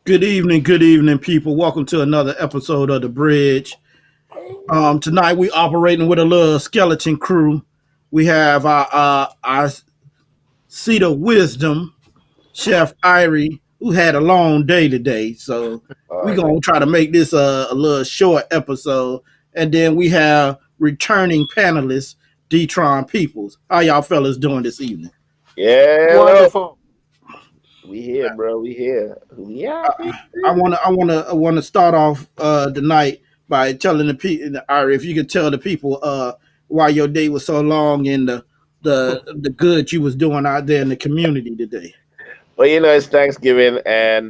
Good evening, people. Welcome to another episode of The Bridge. Tonight we operating with a little skeleton crew. We have our seat of wisdom, Chef Irie, who had a long day today. So we're gonna try to make this a little short episode. And then we have returning panelist, Detron Peoples. How y'all fellas doing this evening? Yeah, Wonderful. we here, bro. We here. Yeah. I wanna start off the night by telling the people, if you could tell the people why your day was so long and the good you was doing out there in the community today. Well, it's Thanksgiving, and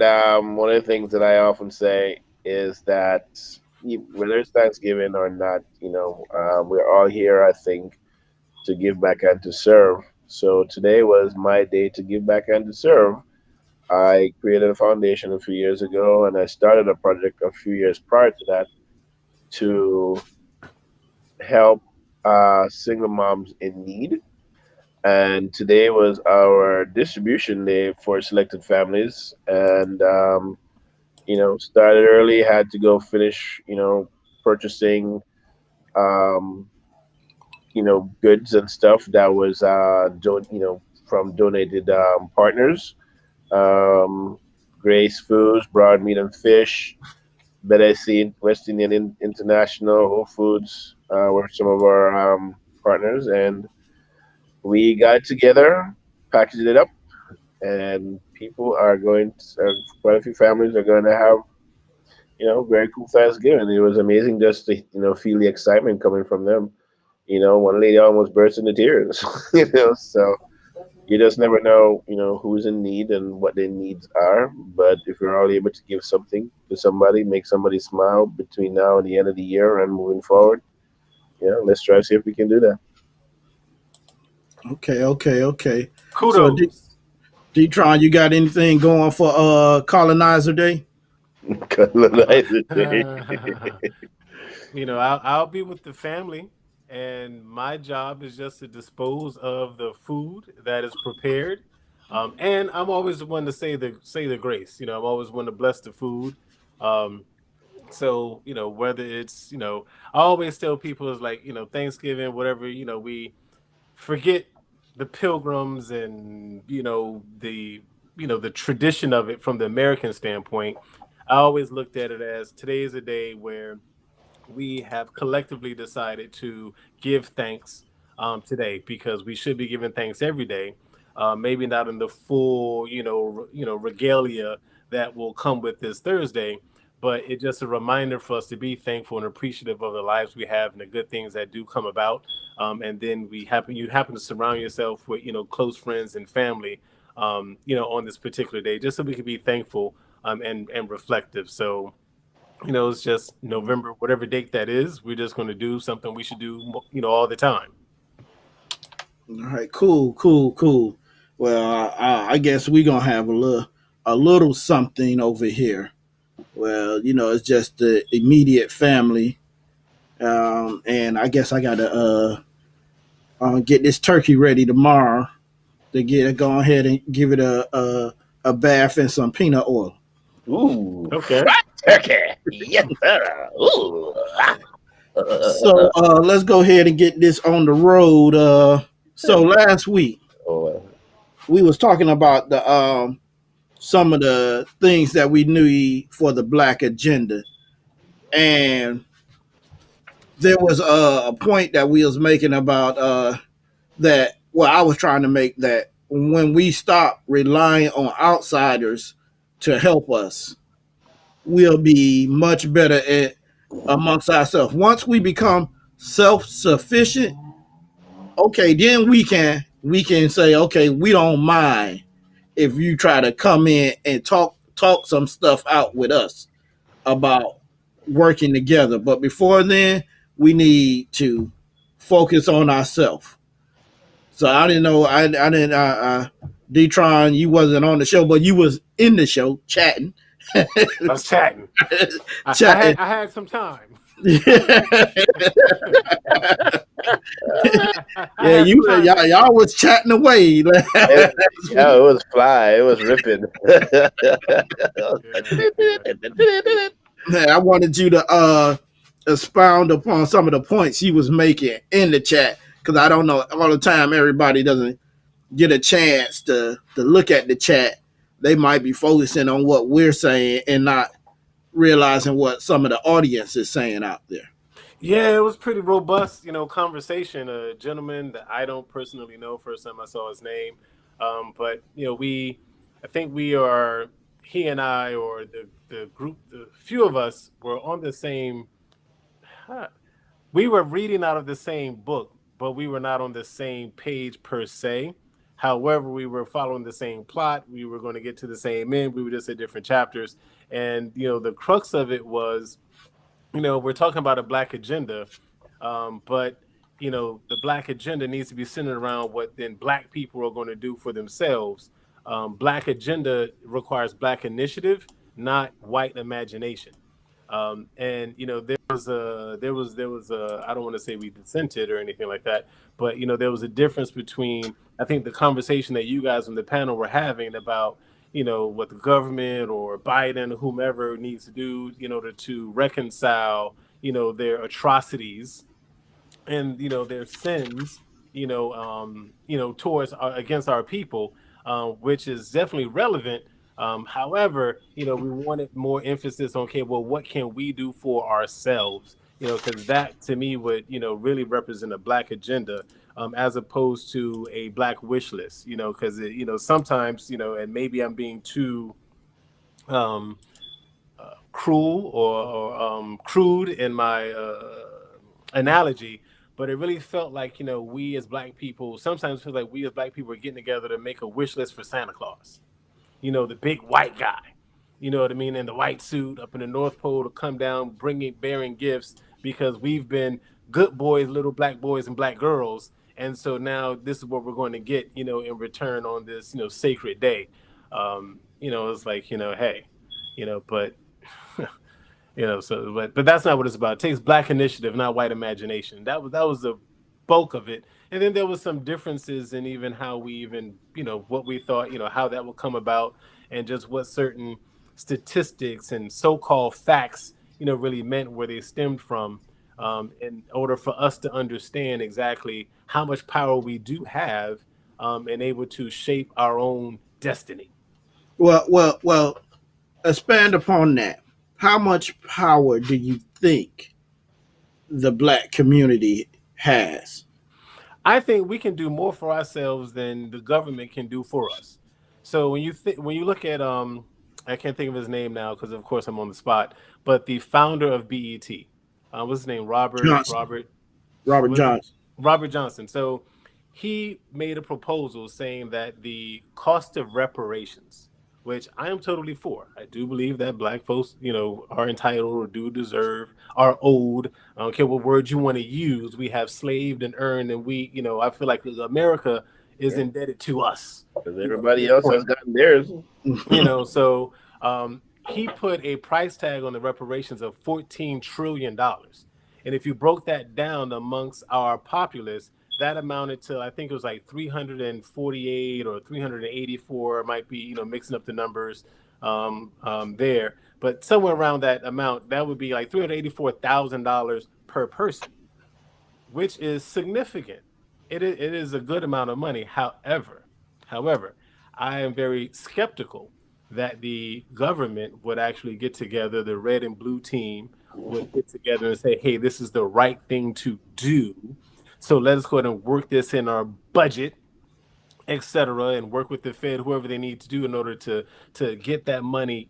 one of the things that I often say is that whether it's Thanksgiving or not, we're all here, I think, to give back and to serve. So today was my day to give back and to serve. I created a foundation a few years ago, and I started a project a few years prior to that to help single moms in need. And today was our distribution day for selected families. And, started early, had to go finish, purchasing, um, goods and stuff that was, from donated partners. Um, Grace Foods, Broad Meat and Fish, BDC, West Indian International, Whole Foods were some of our partners, and we got together, packaged it up, and people are quite a few families are going to have, very cool Thanksgiving. It was amazing just to, feel the excitement coming from them. One lady almost burst into tears, so you just never know, who's in need and what their needs are. But if you're all able to give something to somebody, make somebody smile between now and the end of the year and moving forward, let's try to see if we can do that. Okay. So Kudos. Detron, you got anything going for Colonizer Day? Colonizer Day. I'll be with the family, and my job is just to dispose of the food that is prepared. And I'm always the one to say the grace. I'm always one to bless the food. Um, so whether it's I always tell people is like Thanksgiving, whatever we forget the pilgrims and the tradition of it from the American standpoint. I always looked at it as today is a day where we have collectively decided to give thanks today, because we should be giving thanks every day. Maybe not in the full regalia that will come with this Thursday, but it's just a reminder for us to be thankful and appreciative of the lives we have and the good things that do come about. And then you happen to surround yourself with close friends and family on this particular day, just so we can be thankful and reflective. So it's just November, whatever date that is. We're just going to do something we should do, all the time. All right, cool. Well, I guess we're gonna have a little something over here. Well, it's just the immediate family, and I guess I gotta get this turkey ready tomorrow to go ahead and give it a bath in some peanut oil. Ooh, Okay. fried turkey. Yes, sir. Ooh. So let's go ahead and get this on the road. So last week Oh, we was talking about the some of the things that we knew for the Black agenda, and there was a point that we was making about that. Well, I was trying to make that when we stop relying on outsiders to help us, we'll be much better at amongst ourselves. Once we become self sufficient, okay, then we can say, okay, we don't mind if you try to come in and talk some stuff out with us about working together. But before then, we need to focus on ourselves. So I didn't know. I didn't. Detron, you wasn't on the show, but you was in the show chatting. I was chatting. I Chatting. had some time. Yeah, y'all was chatting away. Yeah, it was fly. It was ripping. I wanted you to expound upon some of the points he was making in the chat, because I don't know all the time everybody doesn't get a chance to look at the chat. They might be focusing on what we're saying and not realizing what some of the audience is saying out there. Yeah, it was pretty robust, conversation. A gentleman that I don't personally know, first time I saw his name, but I think he and I, or the group, the few of us were on the same. We were reading out of the same book, but we were not on the same page per se. However, we were following the same plot. We were going to get to the same end. We were just at different chapters, and the crux of it was, we're talking about a black agenda, but the black agenda needs to be centered around what then black people are going to do for themselves. Black agenda requires black initiative, not white imagination. And there was a I don't want to say we dissented or anything like that, but there was a difference between, I think, the conversation that you guys on the panel were having about what the government or Biden or whomever needs to do to reconcile their atrocities and their sins towards against our people, which is definitely relevant. However, we wanted more emphasis on, okay, well, what can we do for ourselves? Because that to me would really represent a black agenda, as opposed to a black wish list. Because sometimes and maybe I'm being too um, cruel or crude in my analogy, but it really felt like we as black people sometimes feel like we as black people are getting together to make a wish list for Santa Claus, the big white guy, you know what I mean, in the white suit up in the North Pole to come down bearing gifts because we've been good boys, little black boys and black girls, and so now this is what we're going to get in return on this sacred day. It's like hey, but but that's not what it's about. It takes black initiative, not white imagination. That was the bulk of it. And then there was some differences in even how we even, what we thought, how that would come about, and just what certain statistics and so-called facts, really meant, where they stemmed from, in order for us to understand exactly how much power we do have, and able to shape our own destiny. Well, expand upon that. How much power do you think the black community has? I think we can do more for ourselves than the government can do for us. So when you look at I can't think of his name now because of course I'm on the spot, but the founder of BET, what's his name? Johnson, Robert Was it Johnson. Robert Johnson? So he made a proposal saying that the cost of reparations, which I am totally for. I do believe that black folks, are entitled or do deserve, are owed. I don't care what word you want to use. We have slaved and earned, and I feel like America is Yeah, indebted to us. because At everybody this else has point, gotten theirs. so he put a price tag on the reparations of $14 trillion, and if you broke that down amongst our populace, that amounted to, I think it was like 348 or 384. It might be mixing up the numbers there, but somewhere around that amount, that would be like $384,000 per person, which is significant. It is a good amount of money. However, I am very skeptical that the government would actually get together, the red and blue team would get together and say, hey, this is the right thing to do. So let us go ahead and work this in our budget, etc., and work with the Fed, whoever they need to do in order to get that money,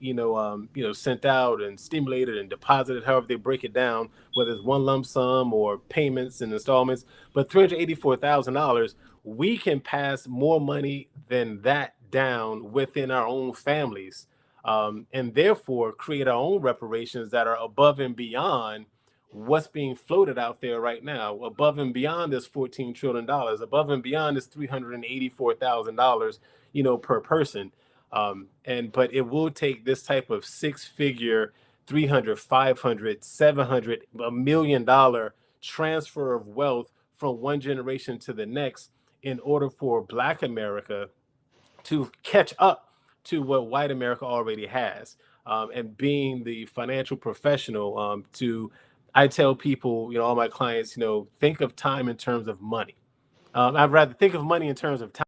sent out and stimulated and deposited, however they break it down, whether it's one lump sum or payments and installments. But $384,000, we can pass more money than that down within our own families, and therefore create our own reparations that are above and beyond what's being floated out there right now, above and beyond this $14 trillion, above and beyond this $384,000, per person. And but it will take this type of six-figure, 300, 500, 700, $1 million transfer of wealth from one generation to the next in order for Black America to catch up to what white America already has. And being the financial professional, I tell people, all my clients, think of time in terms of money. I'd rather think of money in terms of time.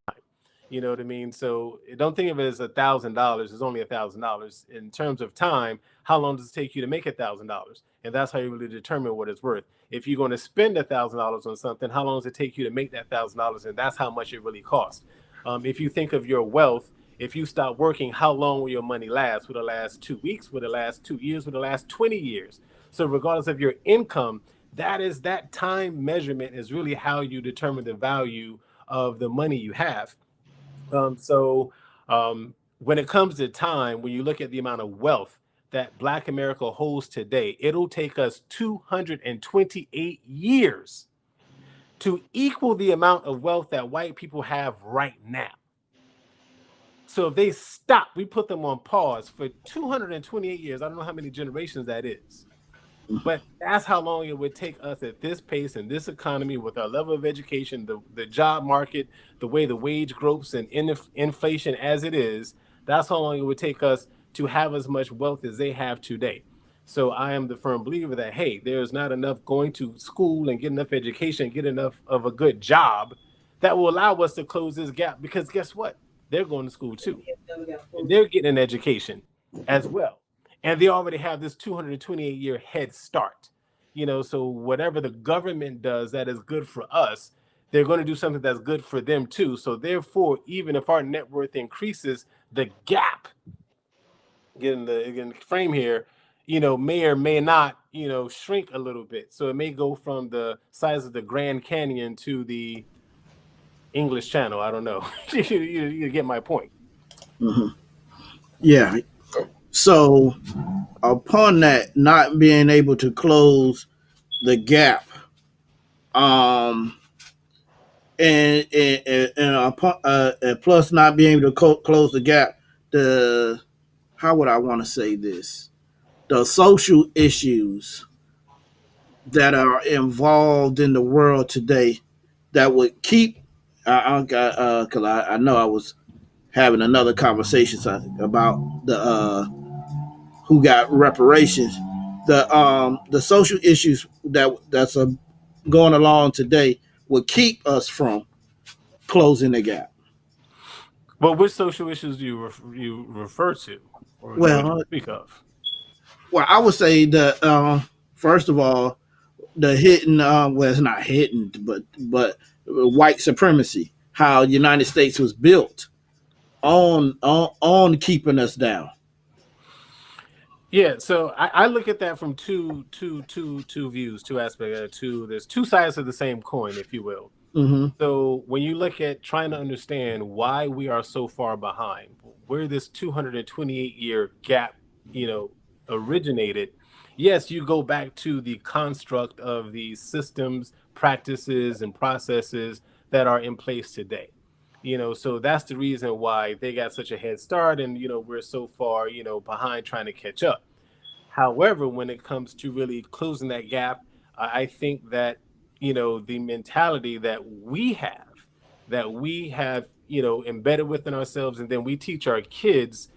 You know what I mean? So don't think of it as $1,000. It's only $1,000 in terms of time. How long does it take you to make $1,000? And that's how you really determine what it's worth. If you're going to spend $1,000 on something, how long does it take you to make that $1,000? And that's how much it really costs. If you think of your wealth, if you stop working, how long will your money last? Will it last 2 weeks? Will it last 2 years? Will it last 20 years? So regardless of your income, that time measurement is really how you determine the value of the money you have. When it comes to time, when you look at the amount of wealth that Black America holds today, it'll take us 228 years to equal the amount of wealth that white people have right now. So if they stop, we put them on pause for 228 years. I don't know how many generations that is, but that's how long it would take us at this pace in this economy with our level of education, the job market, the way the wage growth and inflation as it is. That's how long it would take us to have as much wealth as they have today. So I am the firm believer that, hey, there's not enough going to school and get enough education, get enough of a good job that will allow us to close this gap, because guess what? They're going to school too. And they're getting an education as well. And they already have this 228-year head start. So whatever the government does that is good for us, they're going to do something that's good for them too. So therefore, even if our net worth increases, the gap, getting the frame here, may or may not, shrink a little bit. So it may go from the size of the Grand Canyon to the English Channel. I don't know. you get my point. Mm-hmm. Yeah. So upon that, not being able to close the gap, and plus not being able to close the gap, how would I want to say this? The social issues that are involved in the world today that would keep, because I know I was having another conversation about the who got reparations, the social issues that's going along today would keep us from closing the gap. Well, which social issues do you refer to, or well, speak of? Well, I would say that first of all, the hidden, well, it's not hidden, but white supremacy, how the United States was built on keeping us down. Yeah, so I look at that from two views, two aspects. There's two sides of the same coin, if you will. Mm-hmm. So when you look at trying to understand why we are so far behind, where this 228-year gap, originated, yes, you go back to the construct of these systems, practices, and processes that are in place today. So that's the reason why they got such a head start, and we're so far behind trying to catch up. However, when it comes to really closing that gap, I think that the mentality that we have embedded within ourselves, and then we teach our kids,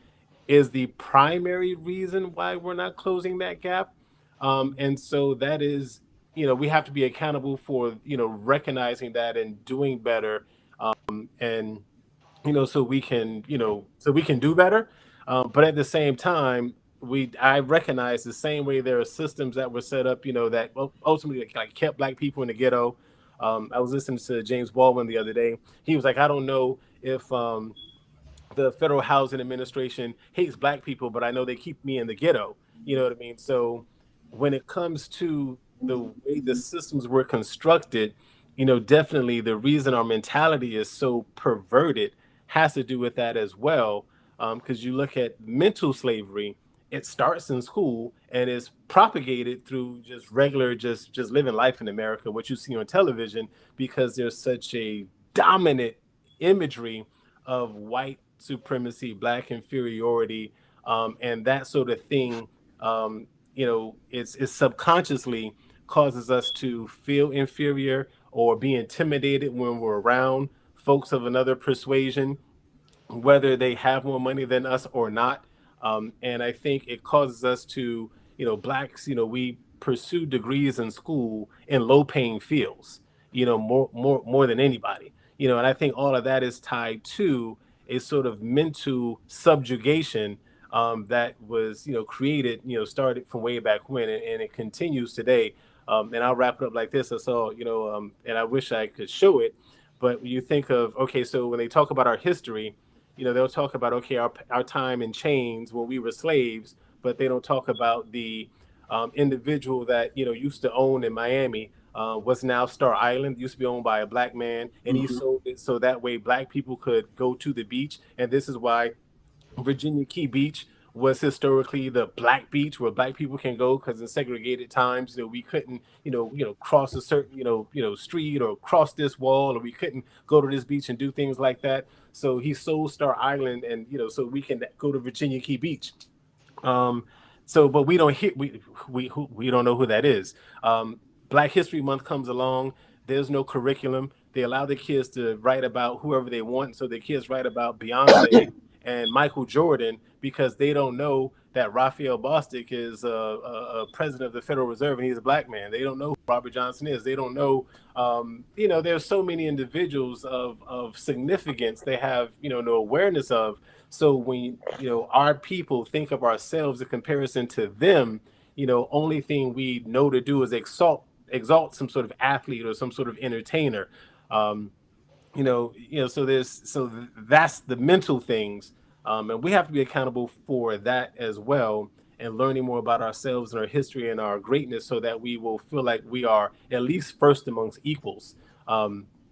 is the primary reason why we're not closing that gap. And so that is, we have to be accountable for recognizing that and doing better. And so we can do better, but at the same time, I recognize the same way there are systems that were set up that ultimately like kept Black people in the ghetto. I was listening to James Baldwin the other day. He was like, I don't know if the Federal Housing Administration hates Black people, but I know they keep me in the ghetto. You know what I mean? So when it comes to the way the systems were constructed, definitely the reason our mentality is so perverted has to do with that as well. Because you look at mental slavery, it starts in school and is propagated through just regular, just living life in America, what you see on television, because there's such a dominant imagery of white supremacy, Black inferiority, and that sort of thing. It's subconsciously causes us to feel inferior, or be intimidated when we're around folks of another persuasion, whether they have more money than us or not. And I think it causes us to, blacks, we pursue degrees in school in low paying fields, more than anybody, and I think all of that is tied to a sort of mental subjugation that was, created, started from way back when, and it continues today. And I'll wrap it up like this. I saw, and I wish I could show it, but when you think of, okay, so when they talk about our history, they'll talk about, okay, our time in chains when we were slaves, but they don't talk about the individual that, used to own in Miami, was now Star Island, used to be owned by a black man, and he Mhm. sold it so that way black people could go to the beach. And this is why Virginia Key Beach was historically the black beach where black people can go, because in segregated times, we couldn't, cross a certain, street, or cross this wall, or we couldn't go to this beach and do things like that. So he sold Star Island, and so we can go to Virginia Key Beach. Um, so, but we don't hear we don't know who that is. Black History Month comes along. There's no curriculum. They allow the kids to write about whoever they want. So the kids write about Beyonce and Michael Jordan because they don't know that Raphael Bostic is a president of the Federal Reserve and he's a black man. They don't know who Robert Johnson is. They don't know. There's so many individuals of significance they have no awareness of. So when our people think of ourselves in comparison to them, only thing we know to do is exalt some sort of athlete or some sort of entertainer. Um, that's the mental things, and we have to be accountable for that as well, and learning more about ourselves and our history and our greatness, so that we will feel like we are at least first amongst equals.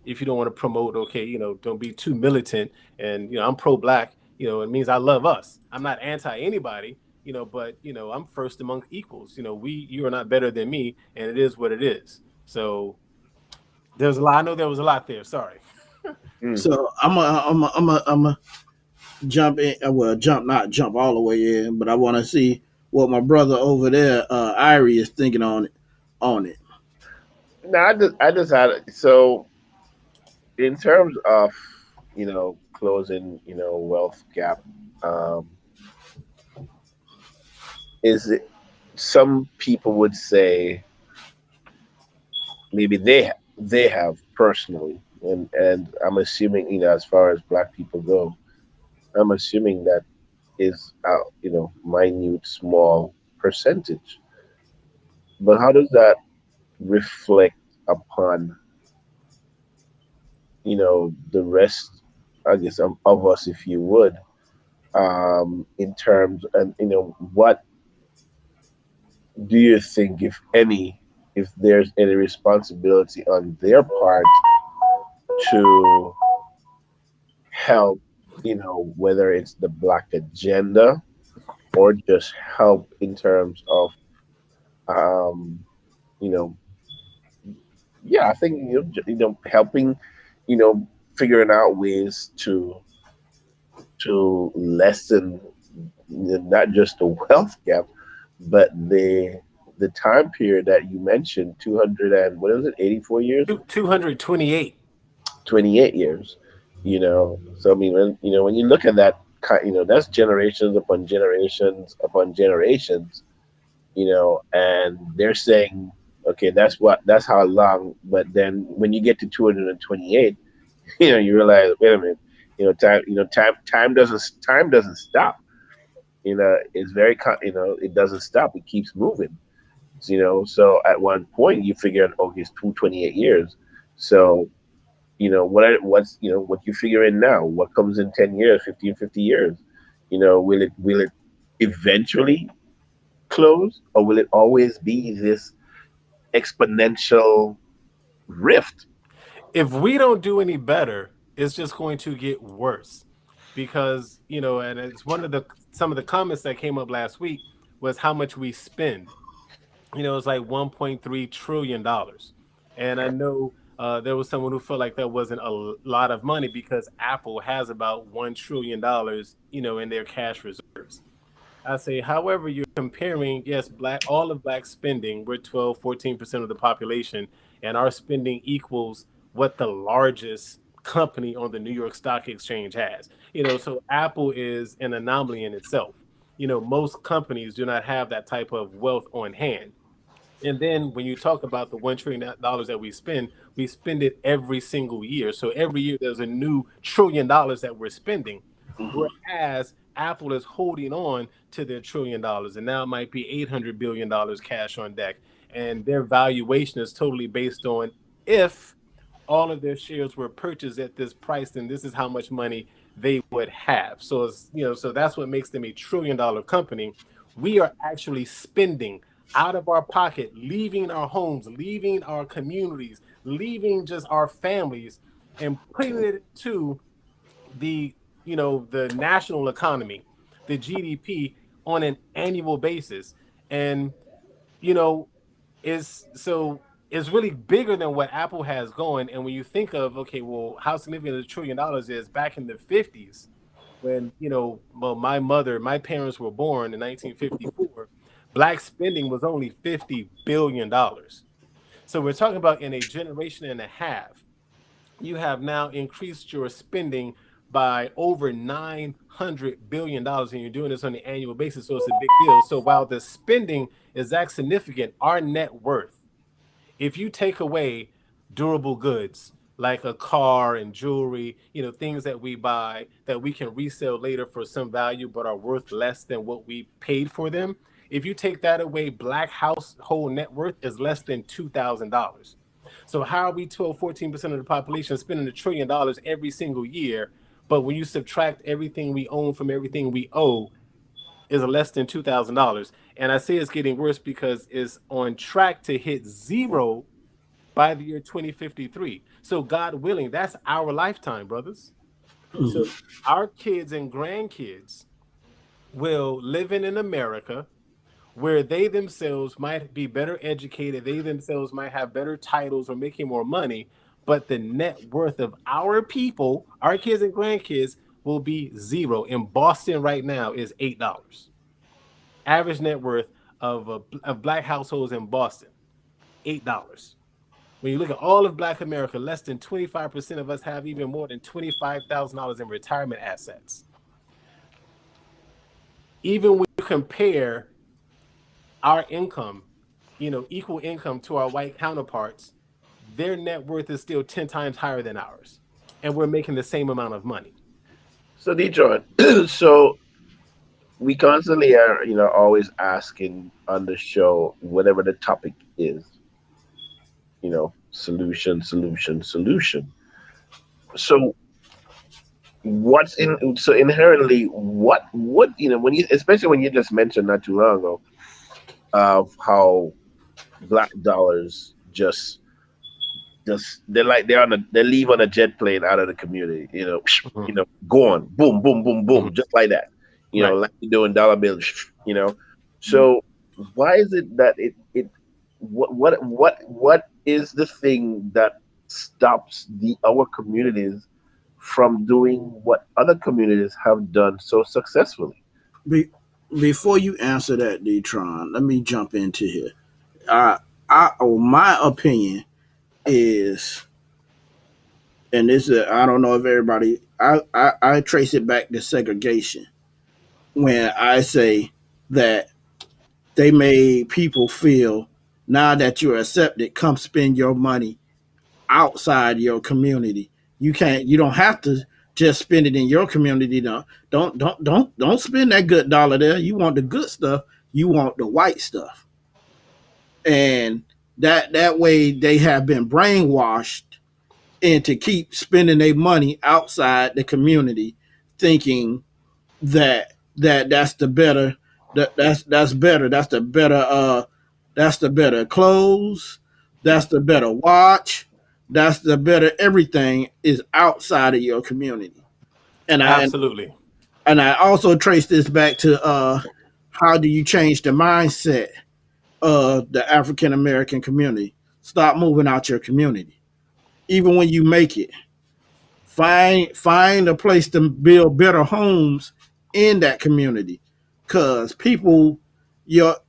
If you don't want to promote, okay, don't be too militant, and I'm pro-black, it means I love us. I'm not anti anybody, but I'm first among equals. You are not better than me, and it is what it is. So there's a lot. I know there was a lot there. Sorry. Mm. So I'm a jump in. Well, not jump all the way in, but I want to see what my brother over there, Irie, is thinking on it. On it. No, I just had so in terms of closing wealth gap, um, is it some people would say maybe they have personally, and I'm assuming as far as black people go, I'm assuming that is minute small percentage, but how does that reflect upon the rest, I guess, of us, if you would, in terms, and what do you think, if any, if there's any responsibility on their part to help, whether it's the black agenda or just help in terms of, um, you know, yeah, I think helping, you know, figuring out ways to lessen not just the wealth gap, but the time period that you mentioned, 200 and what is it, 84 years, 228. 28 years, so I mean, when you look at that, that's generations upon generations upon generations, and they're saying, okay, that's how long, but then when you get to 228, you realize, wait a minute, time doesn't stop. It's very it doesn't stop, it keeps moving. So at one point you figure out, okay, it's 228 years. So what you figure in now, what comes in 10 years, 15, 50 years, will it eventually close, or will it always be this exponential rift? If we don't do any better, it's just going to get worse, because and it's one of the some of the comments that came up last week was how much we spend. It's like 1.3 trillion dollars, and I know there was someone who felt like that wasn't a lot of money because Apple has about $1 trillion, in their cash reserves. I say, however, you're comparing, yes, all of black spending, we're 12, 14% of the population, and our spending equals what the largest company on the New York Stock Exchange has. So Apple is an anomaly in itself. Most companies do not have that type of wealth on hand. And then when you talk about the $1 trillion that we spend it every single year. So every year there's a new $1 trillion that we're spending. Mhm. Whereas Apple is holding on to their $1 trillion, and now it might be $800 billion cash on deck. And their valuation is totally based on if all of their shares were purchased at this price, then this is how much money they would have. So so that's what makes them a $1 trillion company. We are actually spending out of our pocket, leaving our homes, leaving our communities, leaving just our families, and putting it to the national economy, the GDP on an annual basis. And you know is so it's really bigger than what Apple has going. And when you think of, okay, well, how significant $1 trillion is back in the 50s, when well, my parents were born in 1954, black spending was only $50 billion. So we're talking about in a generation and a half, you have now increased your spending by over $900 billion, and you're doing this on an annual basis. So it's a big deal. So while the spending is that significant, our net worth, if you take away durable goods like a car and jewelry, things that we buy that we can resell later for some value but are worth less than what we paid for them, if you take that away, black household net worth is less than $2,000. So how are we 12, 14% of the population spending $1 trillion every single year? But when you subtract everything we own from everything we owe, is less than $2,000. And I say it's getting worse because it's on track to hit zero by the year 2053. So God willing, that's our lifetime, brothers. So Mhm. our kids and grandkids will live in America, where they themselves might be better educated, they themselves might have better titles or making more money, but the net worth of our people, our kids and grandkids, will be zero. In Boston right now is $8. Average net worth of black households in Boston, $8. When you look at all of Black America, less than 25% of us have even more than $25,000 in retirement assets. Even when you compare our income, equal income to our white counterparts, their net worth is still 10 times higher than ours. And we're making the same amount of money. So Detroit, so we constantly are, always asking on the show, whatever the topic is, solution, solution, solution. So so inherently, what when you, especially when you just mentioned not too long ago of how black dollars just they leave on a jet plane out of the community, Mhm. going boom, boom, boom, boom, Mhm. just like that, Right. like you doing dollar bills, Mhm. So why is it that what is the thing that stops the our communities from doing what other communities have done so successfully? Be, before you answer that, Detron, let me jump into here. Uh, my opinion is, and this is, I don't know if everybody, I trace it back to segregation when I say that they made people feel, now that you're accepted, come spend your money outside your community. You don't have to just spend it in your community. No, don't spend that good dollar there. You want the good stuff, you want the white stuff. And that way they have been brainwashed into keep spending their money outside the community, thinking that's the better, that's better, that's the better clothes, that's the better watch, that's the better everything is outside of your community. and i Absolutely. and I also trace this back to how do you change the mindset of the African American community? Stop moving out your community. Even when you make it, find a place to build better homes in that community. because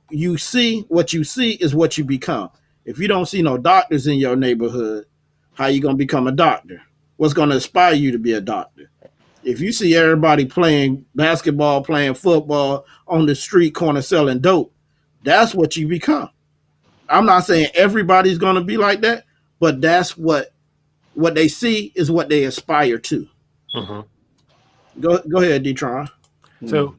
you see what you see is what you become. If you don't see no doctors in your neighborhood, how you gonna become a doctor? What's gonna inspire you to be a doctor? If you see everybody playing basketball, playing football on the street corner selling dope, that's what you become. I'm not saying everybody's gonna be like that, but that's what they see is what they aspire to. Mm-hmm. Go ahead, Detron. So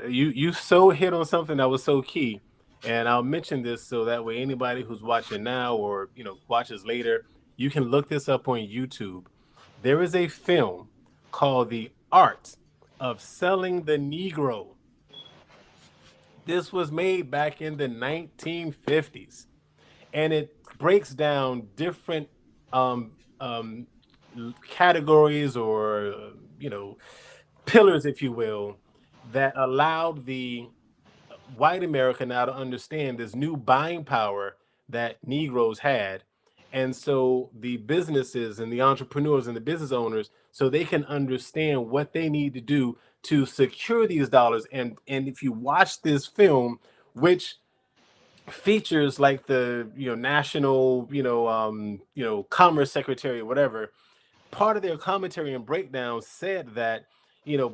you so hit on something that was so key, and I'll mention this so that way anybody who's watching now or watches later, you can look this up on YouTube. There is a film called The Art of Selling the Negro. This was made back in the 1950s, and it breaks down different um, um, categories or pillars, if you will, that allowed the white America now to understand this new buying power that Negroes had. And so the businesses and the entrepreneurs and the business owners, so they can understand what they need to do to secure these dollars. And if you watch this film, which features like the national commerce secretary or whatever, part of their commentary and breakdown said that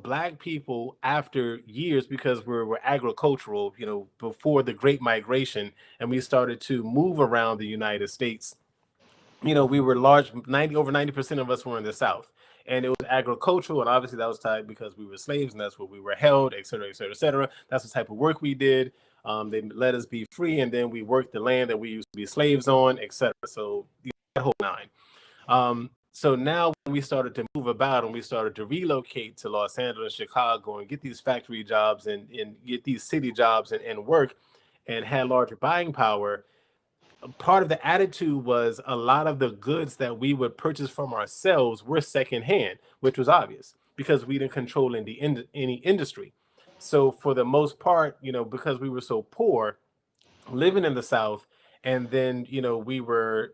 black people, after years, because we're agricultural, before the Great Migration, and we started to move around the United States, we were large, over 90% of us were in the South, and it was agricultural, and obviously that was tied because we were slaves, and that's where we were held, et cetera, et cetera, et cetera. That's the type of work we did. They let us be free, and then we worked the land that we used to be slaves on, et cetera. So that whole nine. So now when we started to move about and we started to relocate to Los Angeles, Chicago, and get these factory jobs and get these city jobs and work and had larger buying power, part of the attitude was a lot of the goods that we would purchase from ourselves were secondhand, which was obvious because we didn't control any industry. So for the most part, because we were so poor living in the South, and then, we were,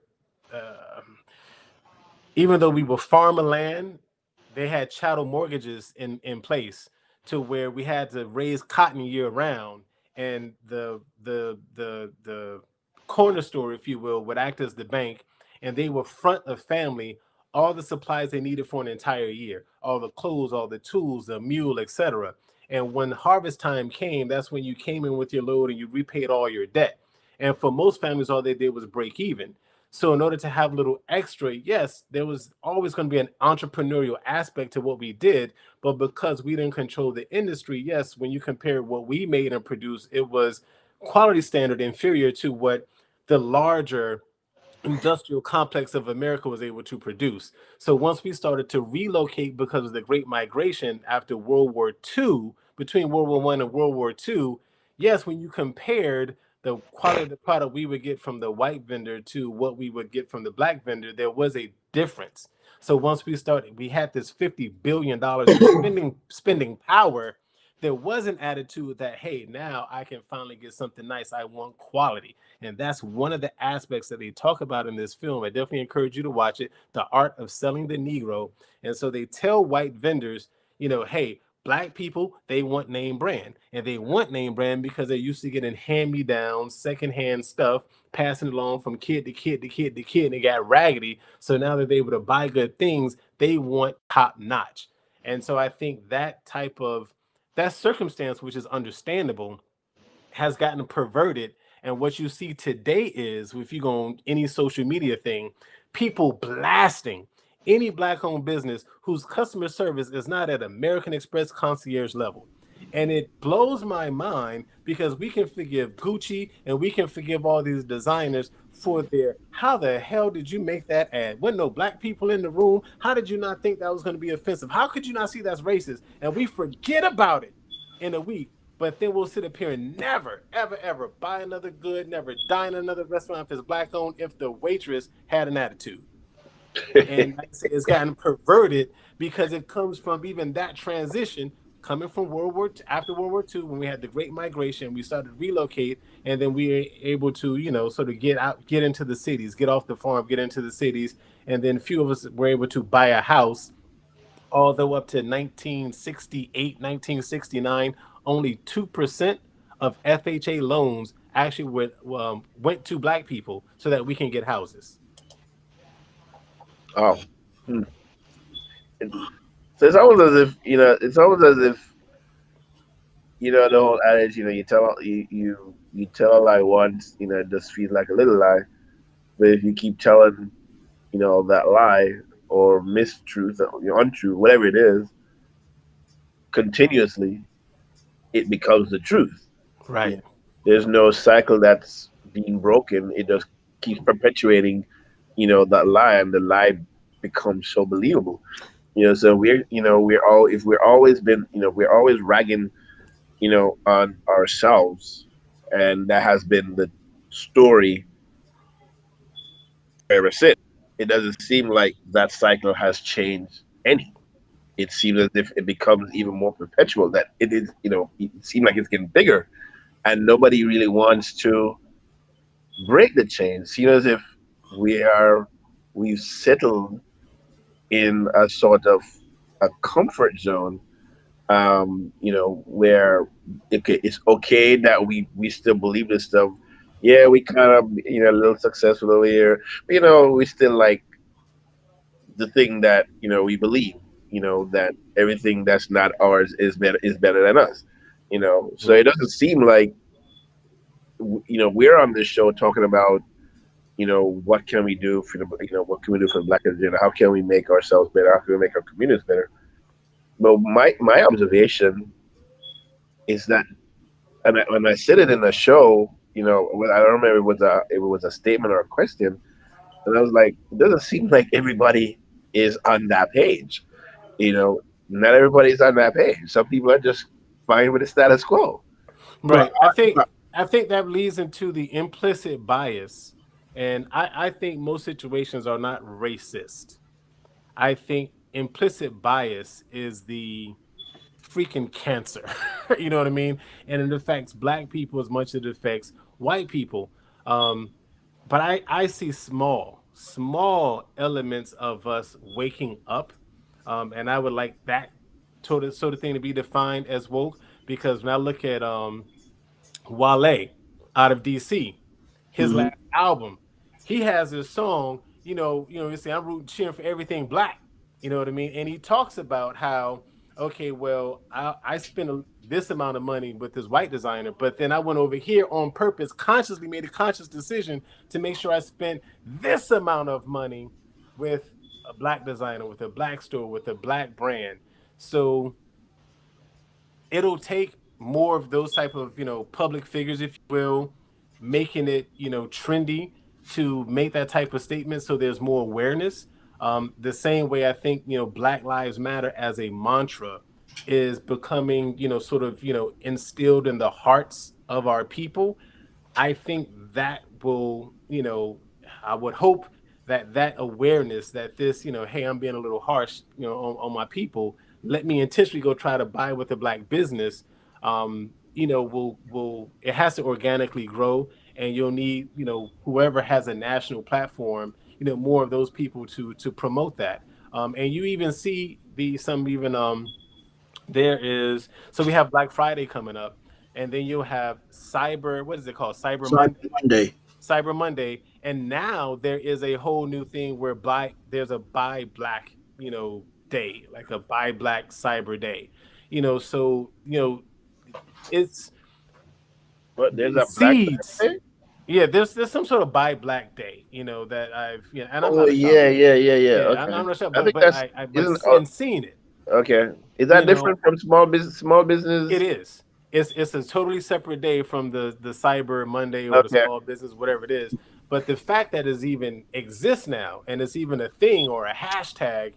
even though we were farming land, they had chattel mortgages in place to where we had to raise cotton year round, and the corner store, if you will, would act as the bank, and they would front a family all the supplies they needed for an entire year, all the clothes, all the tools, the mule, etc. And when harvest time came, that's when you came in with your load and you repaid all your debt. And for most families, all they did was break even. So in order to have a little extra, yes, there was always going to be an entrepreneurial aspect to what we did, but because we didn't control the industry, yes, when you compare what we made and produced, it was quality standard inferior to what the larger industrial complex of America was able to produce. So once we started to relocate because of the Great Migration after World War II, between World War I and World War II, yes, when you compared the quality of the product we would get from the white vendor to what we would get from the black vendor, there was a difference. So once we had this $50 billion in spending power. There was an attitude that, hey, now I can finally get something nice. I want quality. And that's one of the aspects that they talk about in this film. I definitely encourage you to watch it, The Art of Selling the Negro. And so they tell white vendors, hey, black people, they want name brand. And they want name brand because they're used to getting hand-me-down, secondhand stuff, passing it along from kid to kid to kid to kid, and it got raggedy. So now that they're able to buy good things, they want top notch. And so I think that circumstance, which is understandable, has gotten perverted. And what you see today is, if you go on any social media thing, people blasting any black-owned business whose customer service is not at American Express concierge level. And it blows my mind because we can forgive Gucci and we can forgive all these designers for how the hell did you make that ad? Wasn't no black people in the room. How did you not think that was going to be offensive? How could you not see that's racist? And we forget about it in a week. But then we'll sit up here and never, ever, ever buy another good, never dine in another restaurant if it's black owned, if the waitress had an attitude. And like I say, it's gotten perverted because it comes from even that transition coming from after World War II, when we had the Great Migration, we started to relocate, and then we were able to, sort of get into the cities, get off the farm, get into the cities, and then a few of us were able to buy a house. Although up to 1968, 1969, only 2% of FHA loans actually went to black people so that we can get houses. Oh, hmm. So it's almost as if it's almost as if the whole adage, you tell a lie once, it just feels like a little lie. But if you keep telling, that lie or mistruth or untruth, whatever it is, continuously, it becomes the truth. Right. There's no cycle that's being broken. It just keeps perpetuating, that lie, and the lie becomes so believable. So we're all if we're always been, we're always ragging, on ourselves, and that has been the story ever since. It doesn't seem like that cycle has changed any. It seems as if it becomes even more perpetual. That it is, it seems like it's getting bigger, and nobody really wants to break the chain. Seems as if we are we've settled in a sort of a comfort zone, where it's okay that we still believe this stuff. Yeah, we kind of a little successful over here, but we still like the thing that we believe. That everything that's not ours is better than us. So it doesn't seem like we're on this show talking about what can we do for the what can we do for the black agenda? How can we make ourselves better? How can we make our communities better? But my observation is that, and when I said it in the show, I don't remember if it was a statement or a question, and I was like, it doesn't seem like everybody is on that page. You know, Not everybody's on that page. Some people are just fine with the status quo. But Right. I think that leads into the implicit bias. And I think most situations are not racist. I think implicit bias is the freaking cancer. You know what I mean? And it affects black people as much as it affects white people. Um, but I see small elements of us waking up. And I would like that sort of thing to be defined as woke, because when I look at Wale out of DC, his mhm. last album, he has this song, you say I'm rooting cheering for everything black. You know what I mean? And he talks about how, okay, well, I spent this amount of money with this white designer, but then I went over here on purpose, consciously made a conscious decision to make sure I spent this amount of money with a black designer, with a black store, with a black brand. So it'll take more of those type of public figures, if you will, making it trendy to make that type of statement, so there's more awareness. The same way I think Black Lives Matter as a mantra is becoming sort of instilled in the hearts of our people. I think that will, I would hope that that awareness that this, hey, I'm being a little harsh, on my people. Let me intentionally go try to buy with a black business. Will it has to organically grow, and you'll need, whoever has a national platform, more of those people to promote that. And you even see the some even there is so we have Black Friday coming up, and then you'll have Cyber, what is it called? Cyber Cyber Monday. Monday. Cyber Monday, and now there is a whole new thing where there's a buy black, day, like a buy black Cyber Day. So it's But there's a Black seeds. Friday. Yeah, there's some sort of buy black day, that I've and I'm Oh not a yeah, shopper. yeah, yeah, yeah. Yeah, I'm Okay, not a shopper, I think but that's I've isn't. seen seen it. Okay, is that You know, different from small business? Small It business. is. It's a totally separate day from the Cyber Monday or the Okay. small business, whatever it is. But the fact that it even exists now, and it's even a thing or a hashtag,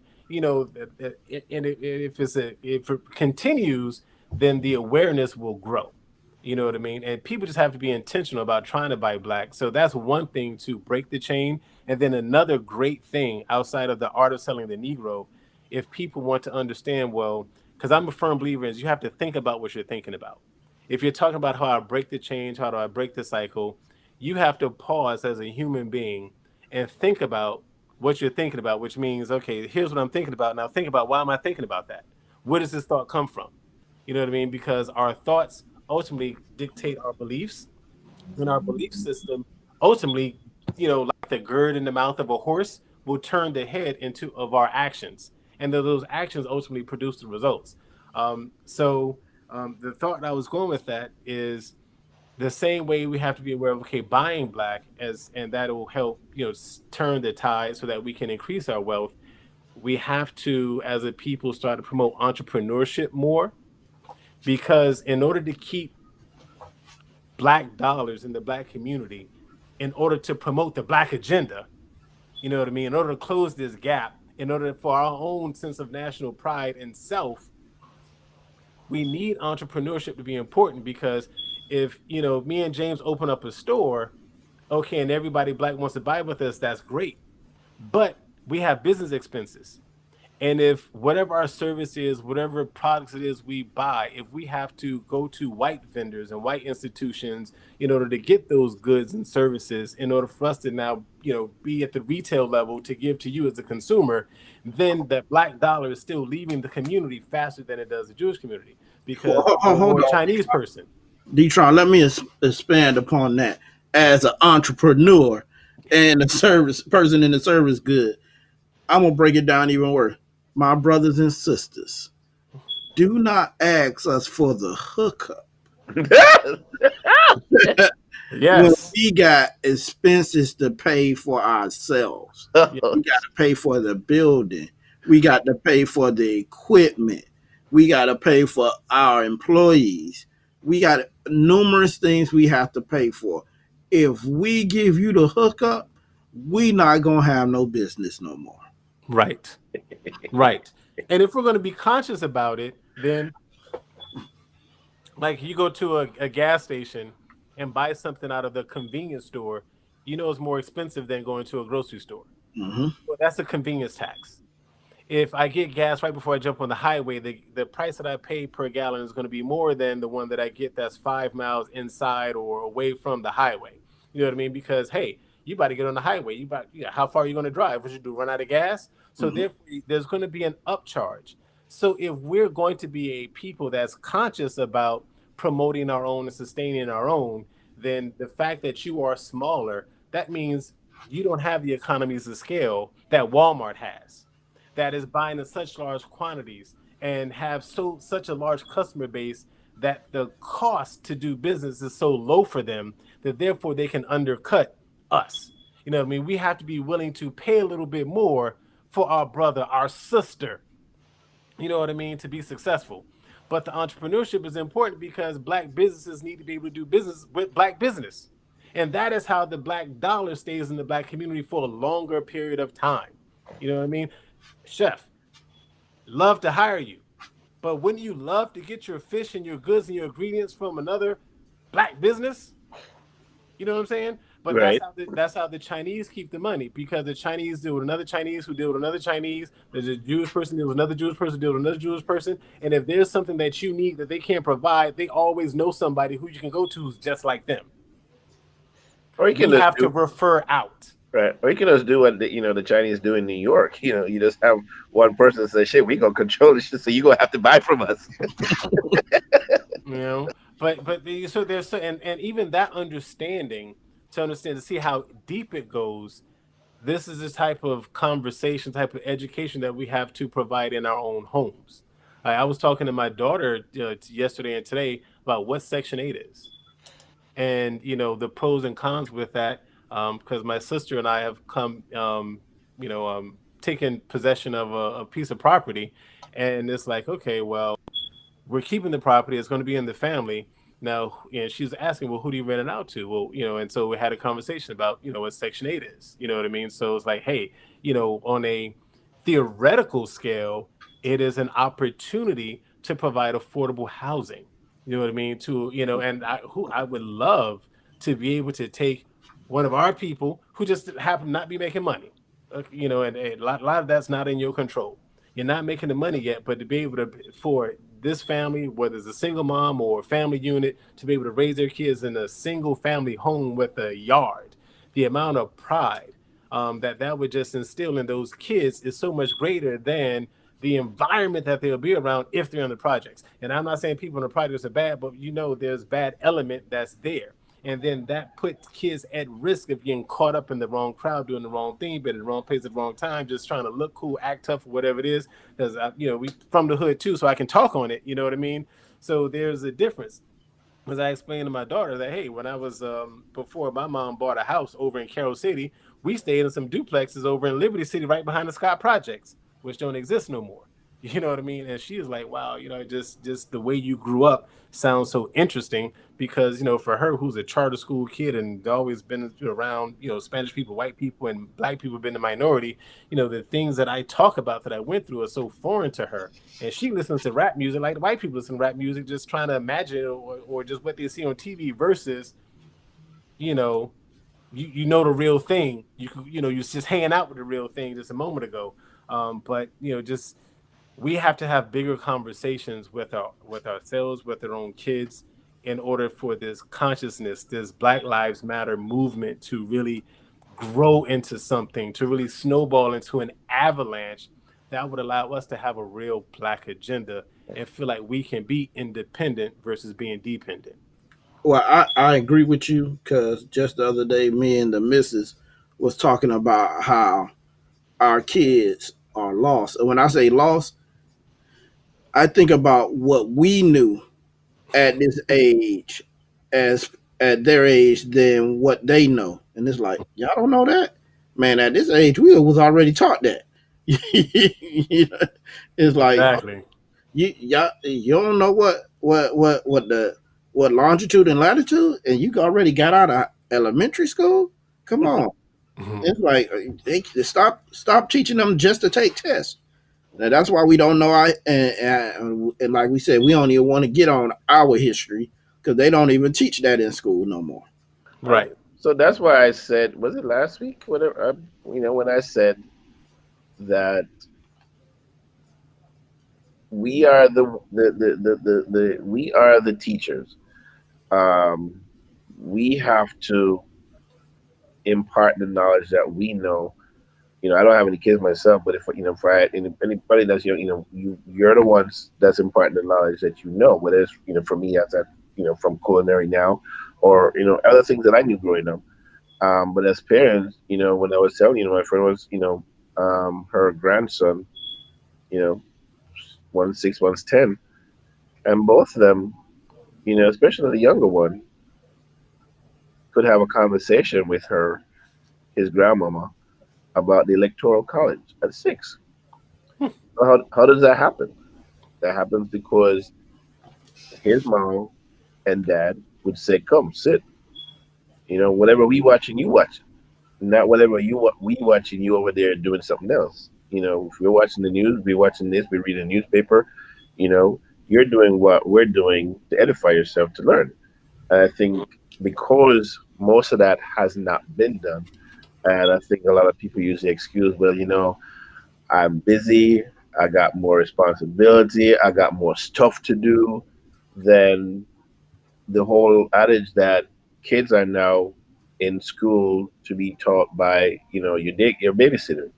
if it continues, then the awareness will grow. You know what I mean? And people just have to be intentional about trying to buy black. So that's one thing to break the chain. And then another great thing outside of the art of selling the Negro, if people want to understand, well, because I'm a firm believer is you have to think about what you're thinking about. If you're talking about how I break the change, how do I break the cycle, you have to pause as a human being and think about what you're thinking about, which means, okay, here's what I'm thinking about. Now think about, why am I thinking about that? Where does this thought come from? You know what I mean? Because our thoughts ultimately dictate our beliefs, and our belief system ultimately, like the gird in the mouth of a horse, will turn the head into of our actions, and those actions ultimately produce the results. So the thought I was going with that is the same way we have to be aware of, okay, buying black, as and that will help turn the tide so that we can increase our wealth. We have to, as a people, start to promote entrepreneurship more, because in order to keep black dollars in the black community, in order to promote the black agenda, you know what I mean, in order to close this gap, in order for our own sense of national pride and self, we need entrepreneurship to be important. Because if me and James open up a store, okay, and everybody black wants to buy with us, that's great, but we have business expenses. And if whatever our service is, whatever products it is we buy, if we have to go to white vendors and white institutions in order to get those goods and services, in order for us to now, be at the retail level to give to you as a consumer, then the black dollar is still leaving the community faster than it does the Jewish community, because Hold or a on, Chinese person. Detron. Let me expand upon that. As an entrepreneur and a service person in the service good, I'm gonna break it down even worse. My brothers and sisters, do not ask us for the hookup when Yes. we got expenses to pay for ourselves. Yeah. We got to pay for the building. We got to pay for the equipment. We got to pay for our employees. We got numerous things we have to pay for. If we give you the hookup, we not gonna have no business no more. Right. Right. And if we're going to be conscious about it, then, like, you go to a gas station and buy something out of the convenience store, it's more expensive than going to a grocery store. Hmm. Well, that's a convenience tax. If I get gas right before I jump on the highway, the price that I pay per gallon is going to be more than the one that I get that's 5 miles inside or away from the highway. You know what I mean? Because hey, you about to get on the highway. How far are you going to drive? What you do? Run out of gas? So Hmm. therefore, there's going to be an upcharge. So if we're going to be a people that's conscious about promoting our own and sustaining our own, then the fact that you are smaller, that means you don't have the economies of scale that Walmart has, that is buying in such large quantities and have such a large customer base, that the cost to do business is so low for them that therefore they can undercut us. You know what I mean? We have to be willing to pay a little bit more for our brother, our sister, you know what I mean, to be successful. But the entrepreneurship is important because black businesses need to be able to do business with black business. And that is how the black dollar stays in the black community for a longer period of time. You know what I mean? Chef, love to hire you. But wouldn't you love to get your fish and your goods and your ingredients from another black business? You know what I'm saying? But Right. that's how the Chinese keep the money, because the Chinese deal with another Chinese who deal with another Chinese. There's a Jewish person deal with another Jewish person deal with another Jewish person. And if there's something that you need that they can't provide, they always know somebody who you can go to who's just like them. Or you can We just have to do refer out. right. Or you can just do what the Chinese do in New York. You just have one person say, "Shit, we gonna control this shit, so you gonna have to buy from us." You know, so there's and even that understanding, to see how deep it goes. This is the type of conversation, type of education that we have to provide in our own homes. I was talking to my daughter yesterday and today about what Section 8 is, and the pros and cons with that. Because my sister and I have come, taken possession of a piece of property, and it's like, okay, well, we're keeping the property. It's going to be in the family. Now, she's asking, well, who do you rent it out to? Well, and so we had a conversation about, what Section 8 is. You know what I mean? So it's like, hey, on a theoretical scale, it is an opportunity to provide affordable housing. You know what I mean? And I would love to be able to take one of our people who just happen to not be making money. And a lot of that's not in your control. You're not making the money yet, but to be able to, for this family, whether it's a single mom or a family unit, to be able to raise their kids in a single family home with a yard, the amount of pride that would just instill in those kids is so much greater than the environment that they'll be around if they're in the projects. And I'm not saying people in the projects are bad, but there's bad element that's there. And then that puts kids at risk of getting caught up in the wrong crowd, doing the wrong thing, but in the wrong place at the wrong time, just trying to look cool, act tough, whatever it is. Because we from the hood too, so I can talk on it. You know what I mean? So there's a difference. As I explained to my daughter that, hey, when I was before my mom bought a house over in Carroll City, we stayed in some duplexes over in Liberty City, right behind the Scott Projects, which don't exist no more. You know what I mean? And she was like, wow, just the way you grew up sounds so interesting because, for her, who's a charter school kid and always been around, Spanish people, white people, and black people been the minority, the things that I talk about that I went through are so foreign to her. And she listens to rap music like the white people listen to rap music, just trying to imagine or just what they see on TV versus, you know the real thing. You're just hanging out with the real thing just a moment ago. But just we have to have bigger conversations with ourselves, with our own kids, in order for this consciousness, this Black Lives Matter movement to really grow into something, to really snowball into an avalanche that would allow us to have a real Black agenda and feel like we can be independent versus being dependent. Well, I agree with you because just the other day, me and the missus was talking about how our kids are lost. And when I say lost, I think about what we knew at this age as at their age than what they know. And it's like, y'all don't know that? Man, at this age, we was already taught that. It's like Exactly. you don't know what longitude and latitude, and you already got out of elementary school. Come on, it's like they stop teaching them just to take tests. Now, that's why we don't know. And like we said, we don't even want to get on our history because they don't even teach that in school no more. Right. So that's why I said, was it last week? Whatever, when I said that we are we are the teachers. We have to impart the knowledge that we know. I don't have any kids myself, but if I had anybody that's you're the ones that's imparting the knowledge that whether it's for me as from culinary now, or other things that I knew growing up. But as parents, when I was telling my friend was her grandson, one's 6, one's 10, and both of them, especially the younger one, could have a conversation with his grandmama about the electoral college at 6. How does that happen? That happens because his mom and dad would say, "Come sit. Whatever we watching, you watch. Not whatever we watching, you over there doing something else. If we're watching the news, we're watching this, we read a newspaper. You're doing what we're doing to edify yourself, to learn." And I think because most of that has not been done, and I think a lot of people use the excuse, well, I'm busy, I got more responsibility, I got more stuff to do, than the whole adage that kids are now in school to be taught by, your babysitter.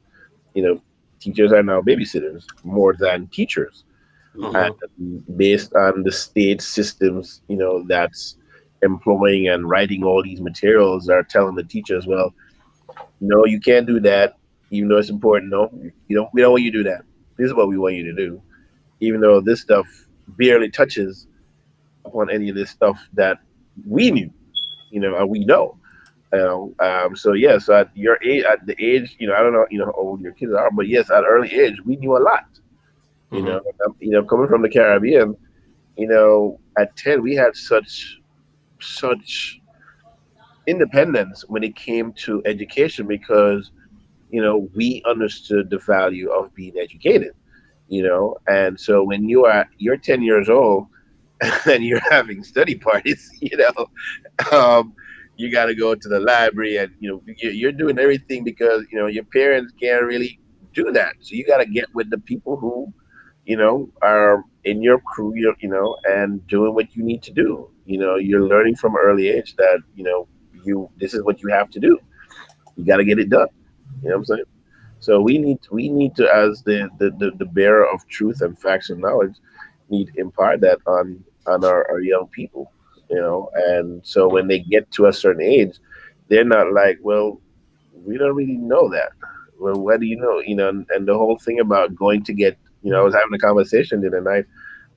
Teachers are now babysitters more than teachers. And based on the state systems, that's employing and writing all these materials, are telling the teachers, well, no, you can't do that, even though it's important. No, we don't want you to do that. This is what we want you to do, even though this stuff barely touches upon any of this stuff that we knew, and we know. So yes, at your age, at the age, I don't know, how old your kids are, but yes, at early age, we knew a lot. Coming from the Caribbean, at 10, we had such independence when it came to education because, we understood the value of being educated, and so when you're 10 years old and you're having study parties, you got to go to the library and, you're doing everything because, your parents can't really do that. So you got to get with the people who, are in your crew, and doing what you need to do. You're learning from an early age that, this is what you have to do. You got to get it done. You know what I'm saying? So we need to, as the bearer of truth and facts and knowledge, need to impart that on our young people, and so when they get to a certain age, they're not like, well, we don't really know that. Well, what do you know? And the whole thing about going to get, I was having a conversation the other night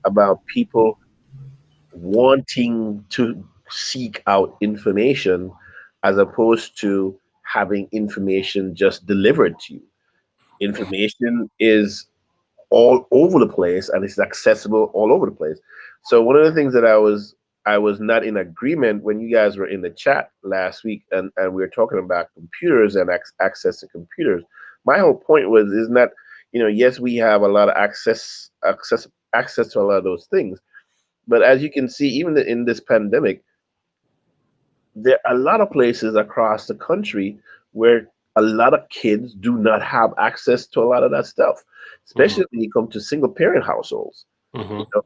about people wanting to seek out information as opposed to having information just delivered to you. Information is all over the place and it's accessible all over the place. So one of the things that I was not in agreement when you guys were in the chat last week, and we were talking about computers and access to computers. My whole point was is not, yes, we have a lot of access to a lot of those things, but as you can see, even in this pandemic, there are a lot of places across the country where a lot of kids do not have access to a lot of that stuff, Mm-hmm. especially when you come to single parent households. Mm-hmm. You know,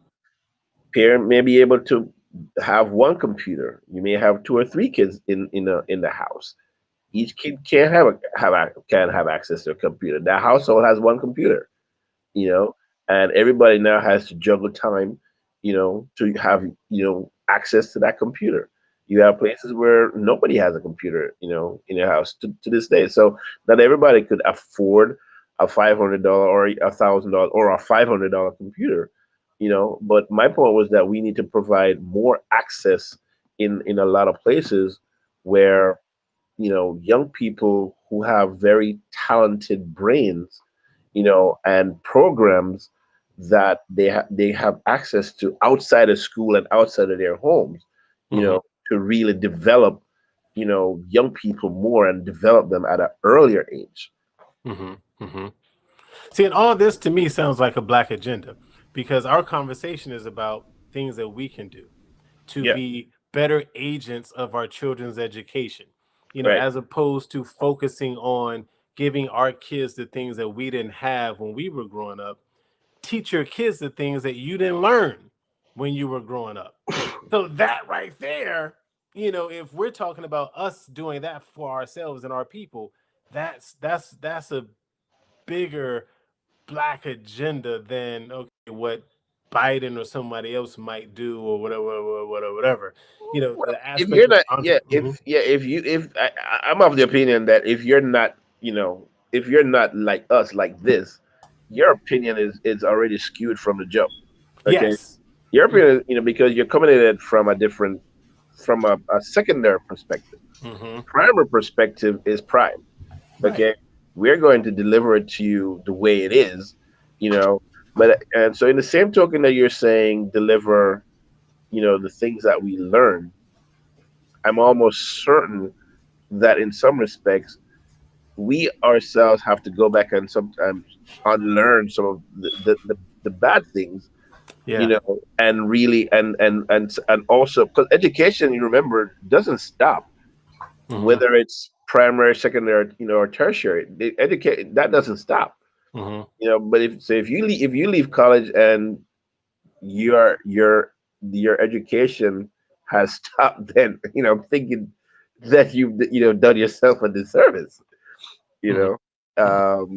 parent may be able to have one computer. You may have two or three kids in the house. Each kid can't have access to a computer. That household has one computer, you know, and everybody now has to juggle time, to have, access to that computer. You have places where nobody has a computer, in their house to this day. So not everybody could afford a $500 or $1,000 or a $500 computer, But my point was that we need to provide more access in a lot of places where, young people who have very talented brains, and programs that they have access to outside of school and outside of their homes, Mm-hmm. to really develop, young people more and develop them at an earlier age. Mm-hmm. Mm-hmm. See, and all this to me sounds like a black agenda because our conversation is about things that we can do to Yeah, be better agents of our children's education, right. as opposed to focusing on giving our kids the things that we didn't have when we were growing up. Teach your kids the things that you didn't learn when you were growing up. So that right there, if we're talking about us doing that for ourselves and our people, that's a bigger black agenda than okay what Biden or somebody else might do or whatever. Well, The if you're aspect of not, yeah, mhm. if I'm of the opinion that if you're not, if you're not like us, like this, your opinion is already skewed from the jump. Okay, Yes. your opinion, because you're coming at it from a secondary perspective. Hmm. Primer perspective is prime. Right. Okay, we're going to deliver it to you the way it is, you know. But and so in the same token that you're saying deliver, the things that we learn, I'm almost certain that in some respects we ourselves have to go back and sometimes unlearn some of the bad things, Yeah. and really and also because education, you remember, doesn't stop, Hmm. whether it's primary, secondary, or tertiary. The educate that doesn't stop, Hmm. But if you leave college and your education has stopped, then I'm thinking that you've done yourself a disservice. You Hmm.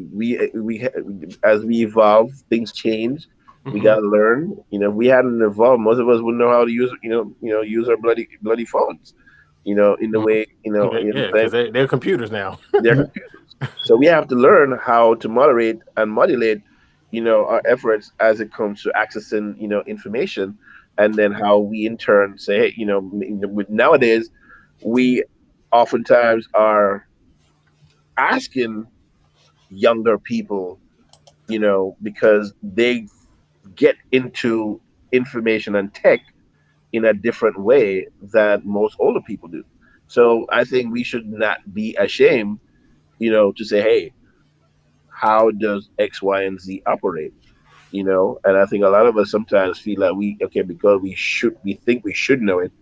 as we evolve, things change. We Hmm. gotta learn. If we hadn't evolved, most of us wouldn't know how to use our bloody phones. In the Hmm. way Yeah, because they're computers now. they're computers. So we have to learn how to moderate and modulate, our efforts as it comes to accessing, information, and then how we in turn say, hey, nowadays we oftentimes are asking younger people, because they get into information and tech in a different way that most older people do. So I think we should not be ashamed, to say, hey, how does X, Y, and Z operate? And I think a lot of us sometimes feel like because we think we should know it,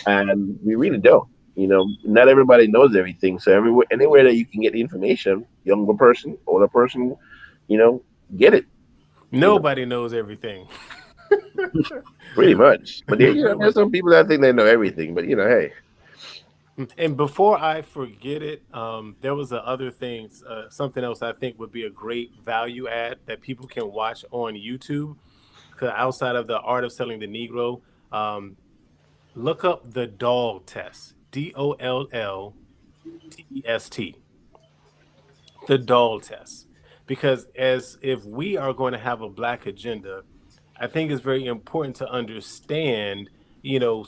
and we really don't. Not everybody knows everything. So anywhere that you can get information, younger person, older person, you know, get it. You know, Nobody knows everything. pretty much. But there, there's Nobody. some people that think they know everything. But hey, And before I forget it, there was the other things, something else I think would be a great value add that people can watch on YouTube. 'Cause outside of the art of selling the Negro, um, look up the doll test, DOLLTEST, the doll test. Because as if we are going to have a black agenda, I think it's very important to understand,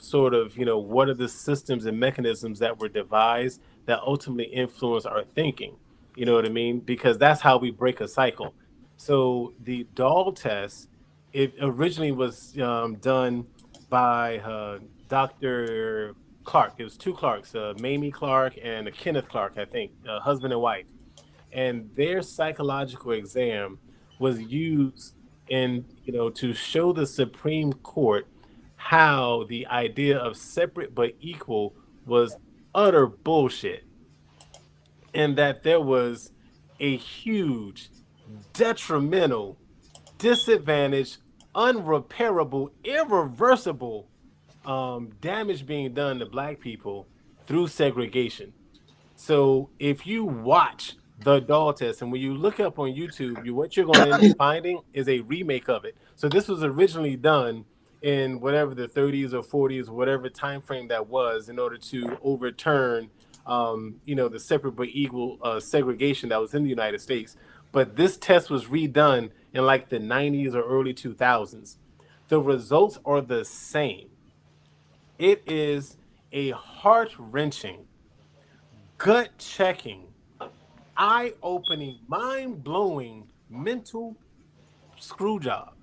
sort of, what are the systems and mechanisms that were devised that ultimately influence our thinking. You know what I mean? Because that's how we break a cycle. So the doll test, it originally was done by Dr. Clark. It was two Clarks, Mamie Clark and Kenneth Clark, I think, husband and wife, and their psychological exam was used in to show the Supreme Court how the idea of separate but equal was utter bullshit, and that there was a huge detrimental disadvantage, unrepairable, irreversible damage being done to black people through segregation. So if you watch the doll test, and when you look up on YouTube, what you're going to end up finding is a remake of it. So this was originally done in whatever the 30s or 40s, whatever time frame that was, in order to overturn, the separate but equal segregation that was in the United States. But this test was redone in like the 90s or early 2000s. The results are the same. It is a heart wrenching, gut checking, eye opening, mind blowing mental screw job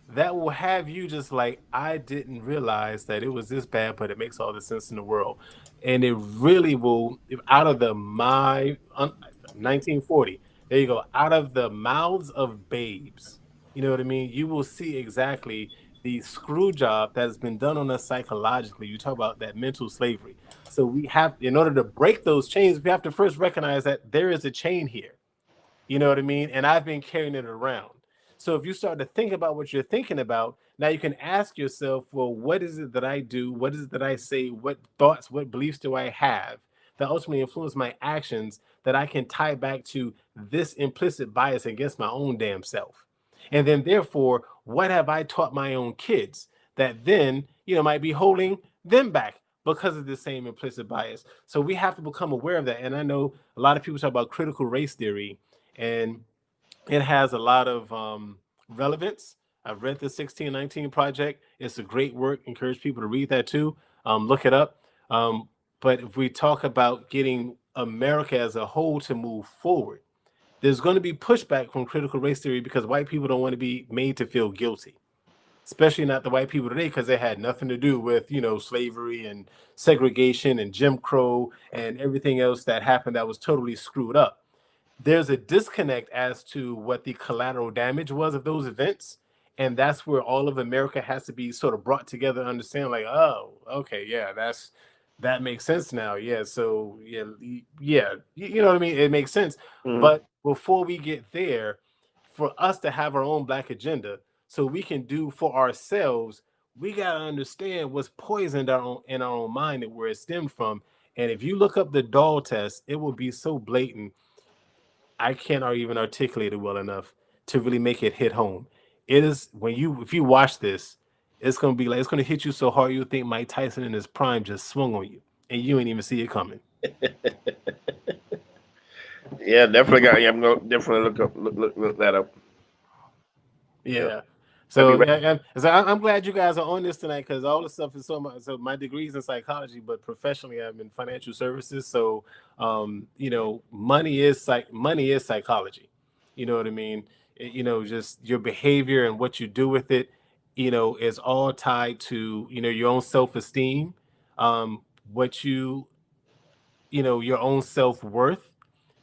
that will have you just like, I didn't realize that it was this bad, but it makes all the sense in the world. And it really will, out of the 1940, there you go, out of the mouths of babes, you know what I mean? You will see exactly the screw job that has been done on us psychologically. You talk about that mental slavery. So we have, in order to break those chains, we have to first recognize that there is a chain here. You know what I mean? And I've been carrying it around. So if you start to think about what you're thinking about, now you can ask yourself, well, what is it that I do? What is it that I say? What thoughts, what beliefs do I have that ultimately influence my actions that I can tie back to this implicit bias against my own damn self? And then therefore, what have I taught my own kids that then, might be holding them back because of the same implicit bias? So we have to become aware of that. And I know a lot of people talk about critical race theory, and it has a lot of relevance. I've read the 1619 Project. It's a great work. Encourage people to read that too. Look it up. But if we talk about getting America as a whole to move forward, there's going to be pushback from critical race theory because white people don't want to be made to feel guilty, especially not the white people today, because they had nothing to do with, slavery and segregation and Jim Crow and everything else that happened that was totally screwed up. There's a disconnect as to what the collateral damage was of those events. And that's where all of America has to be sort of brought together and understand, like, oh, okay, yeah, that makes sense now. Yeah. So yeah, yeah, you know what I mean? It makes sense. Mhm. But before we get there, for us to have our own black agenda, so we can do for ourselves, we gotta understand what's poisoned in our own mind and where it stemmed from. And if you look up the doll test, it will be so blatant. I can't even articulate it well enough to really make it hit home. It is if you watch this, it's gonna be like, it's gonna hit you so hard you think Mike Tyson in his prime just swung on you and you ain't even see it coming. Yeah, definitely got. Yeah, I'm gonna definitely look that up. Yeah, Yeah. I'll be So right. yeah, so I'm glad you guys are on this tonight because all the stuff is so much. So my degree's in psychology, but professionally I'm in financial services. So money is psychology. You know what I mean? Just your behavior and what you do with it, is all tied to your own self-esteem, what your own self-worth,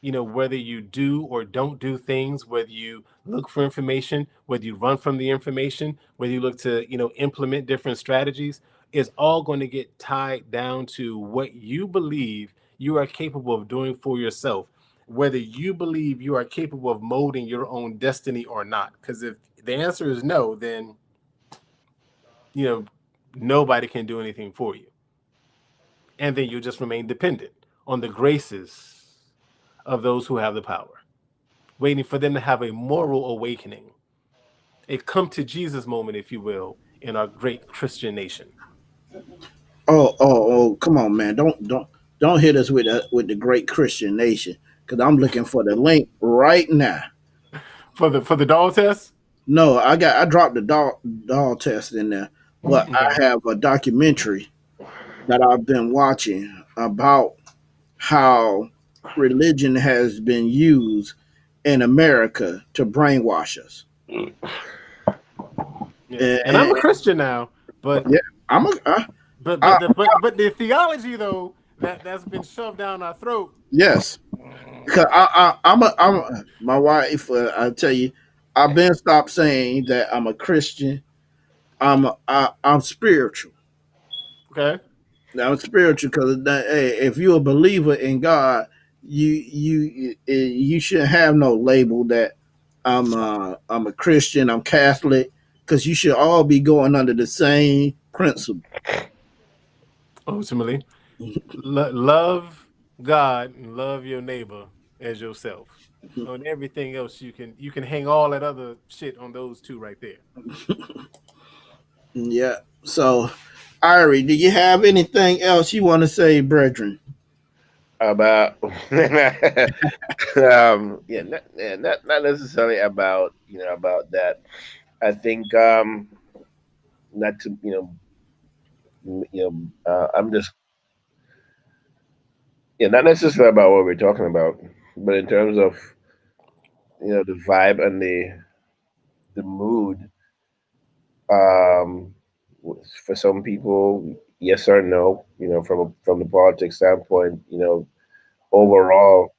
whether you do or don't do things, whether you look for information, whether you run from the information, whether you look to, implement different strategies, is all going to get tied down to what you believe you are capable of doing for yourself, whether you believe you are capable of molding your own destiny or not. Because if the answer is no, then, you know, nobody can do anything for you. and then you just remain dependent on the graces of those who have the power, waiting for them to have a moral awakening, a come to Jesus moment, if you will, in our great Christian nation. Oh, come on, man! Don't hit us with the great Christian nation, because I'm looking for the link right now. For the doll test. No, I dropped the doll test in there, but Okay. I have a documentary that I've been watching about how religion has been used in America to brainwash us. Yeah, And, and I'm and a Christian now, but yeah, I'm a I, but the theology though that's been shoved down our throat. yes. Cause my wife. I tell you, I've been stopped saying that I'm a Christian. I'm spiritual. Okay. I'm spiritual because hey, if you're a believer in God, you shouldn't have no label that I'm a Christian. I'm Catholic, because you should all be going under the same principle. Ultimately, love God and love your neighbor as yourself. On everything else, you can hang all that other shit on those two right there. Yeah. So, Irie, do you have anything else you want to say, brethren? About not necessarily about about that. I think not to I'm just not necessarily about what we're talking about, but in terms of the vibe and the mood. Um, for some people, yes or no. From the politics standpoint, overall,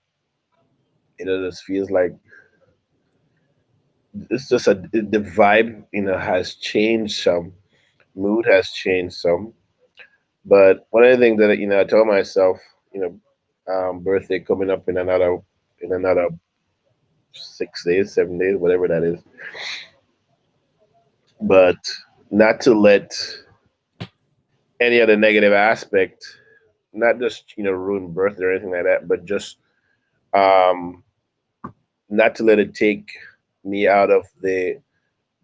it just feels like it's just the vibe has changed some, mood has changed some. But one of the things that I told myself, birthday coming up in another 6 days, 7 days, whatever that is, but not to let any other negative aspect, not just ruin birthday or anything like that, but just um, not to let it take me out of the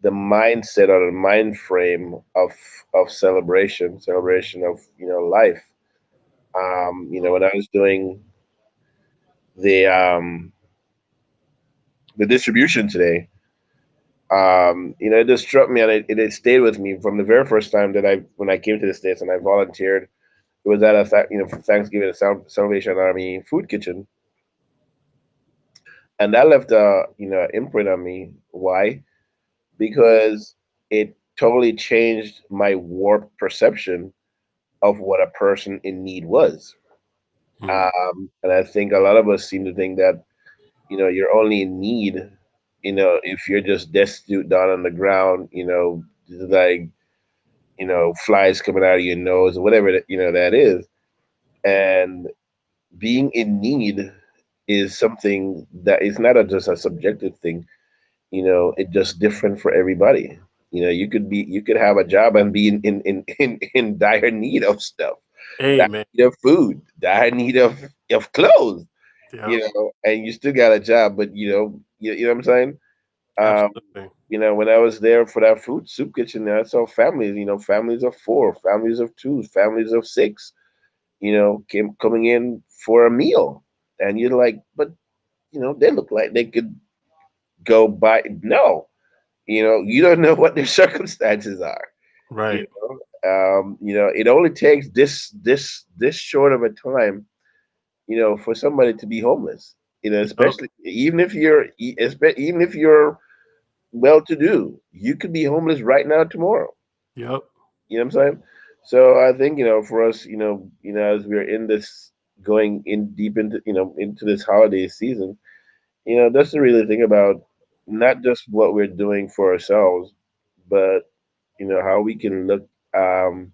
mindset or the mind frame of celebration of life. When I was doing the um, the distribution today, it just struck me and it stayed with me from the very first time that I when I came to the States and I volunteered. It was at a for Thanksgiving at Salvation Army food kitchen, and that left a imprint on me. Why? Because it totally changed my warped perception of what a person in need was. And I think a lot of us seem to think that you're only in need, if you're just destitute down on the ground, like flies coming out of your nose or whatever that is. And being in need is something that is not just a subjective thing. It's just different for everybody. You could have a job and be in dire need of stuff, dire Amen. need of food, dire need of clothes, Yeah. and you still got a job, but you know what I'm saying. Um, Absolutely. when I was there for that food soup kitchen, I saw families, families of four, families of two, families of six, came coming in for a meal, and you're like, but they look like they could go buy. No, you don't know what their circumstances are. You Right. it only takes this short of a time, for somebody to be homeless. Yep. Especially even if you're well to do, you could be homeless right now tomorrow. Yep. You know what I'm saying? So I think for us, as we're in this going in deep into this holiday season, that's to really think about not just what we're doing for ourselves, but how we can look um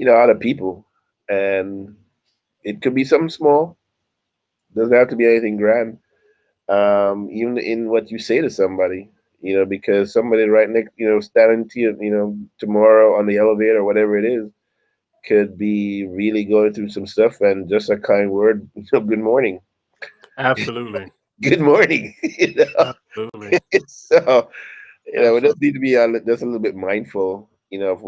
other people, and it could be something small, doesn't have to be anything grand. Even in what you say to somebody, because somebody right next, standing to you, tomorrow on the elevator or whatever it is, could be really going through some stuff, and just a kind word, good morning, Absolutely. good morning. Absolutely. So we Absolutely. just need to be just a little bit mindful, of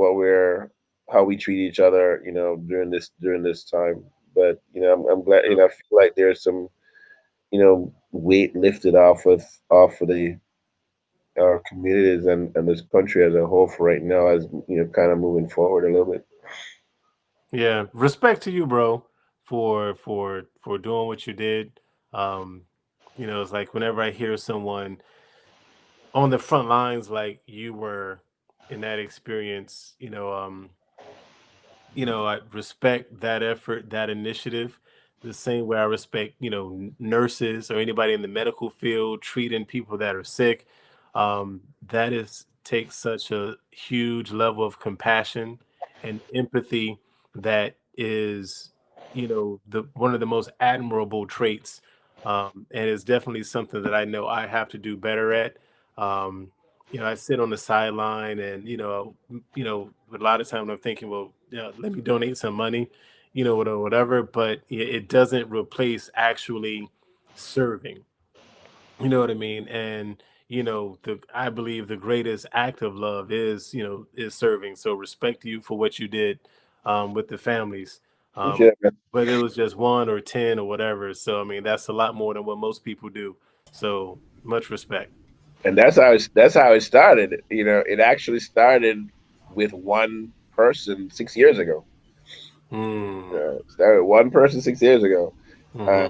how we treat each other, during this time. But I'm glad, I feel like there's some, weight lifted off of the our communities and this country as a whole for right now, as kind of moving forward a little bit. Yeah. Respect to you, bro, for doing what you did. Um, it's like whenever I hear someone on the front lines like you were in that experience, I respect that effort, that initiative, the same way I respect, nurses or anybody in the medical field treating people that are sick. That is takes such a huge level of compassion and empathy that is, the one of the most admirable traits. And it's definitely something that I know I have to do better at. Um, I sit on the sideline and, a lot of times I'm thinking, well, let me donate some money, whatever, but it doesn't replace actually serving. You know what I mean? And, I believe the greatest act of love is serving. So respect to you for what you did with the families. Appreciate Um, it, man. whether it was just one or 10 or whatever. So, I mean, that's a lot more than what most people do. So much respect. And that's how it started. It actually started with one person 6 years ago. Mm, Started with one person 6 years ago. hmm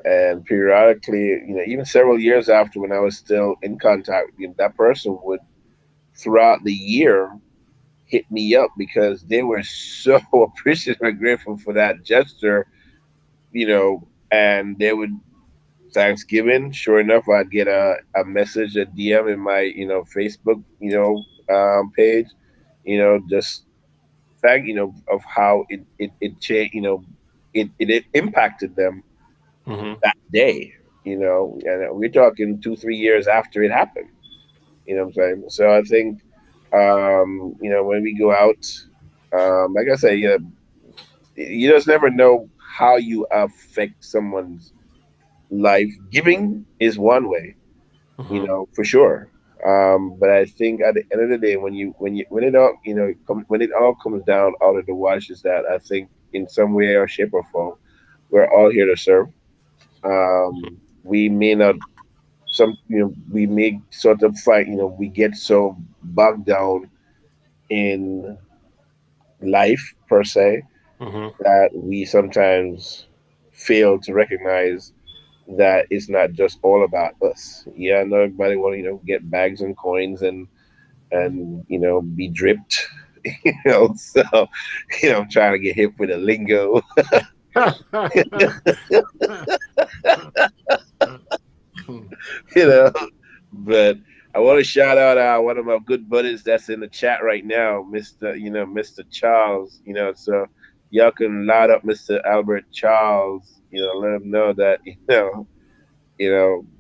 And periodically, even several years after, when I was still in contact, that person would, throughout the year, hit me up because they were so appreciative and grateful for that gesture, and they would, Thanksgiving, sure enough, I'd get a message, a DM in my, Facebook, page, just thank, of how it changed, it impacted them hmm that day, and we're talking 2, 3 years after it happened. You know what I'm saying? So I think, when we go out, like I say, yeah, you just never know how you affect someone's life. Giving is one way, hmm for sure. But I think at the end of the day, when it all, when it all comes down out of the wash, is that I think in some way or shape or form, we're all here to serve. We may not, we may sort of fight, we get so bogged down in life per se hmm that we sometimes fail to recognize that it's not just all about us. Yeah, I know everybody want to, get bags and coins and be dripped. So I'm trying to get hip with the lingo. you know, but I want to shout out one of my good buddies that's in the chat right now, Mr. Charles. So y'all can loud up Mr. Albert Charles. Let him know that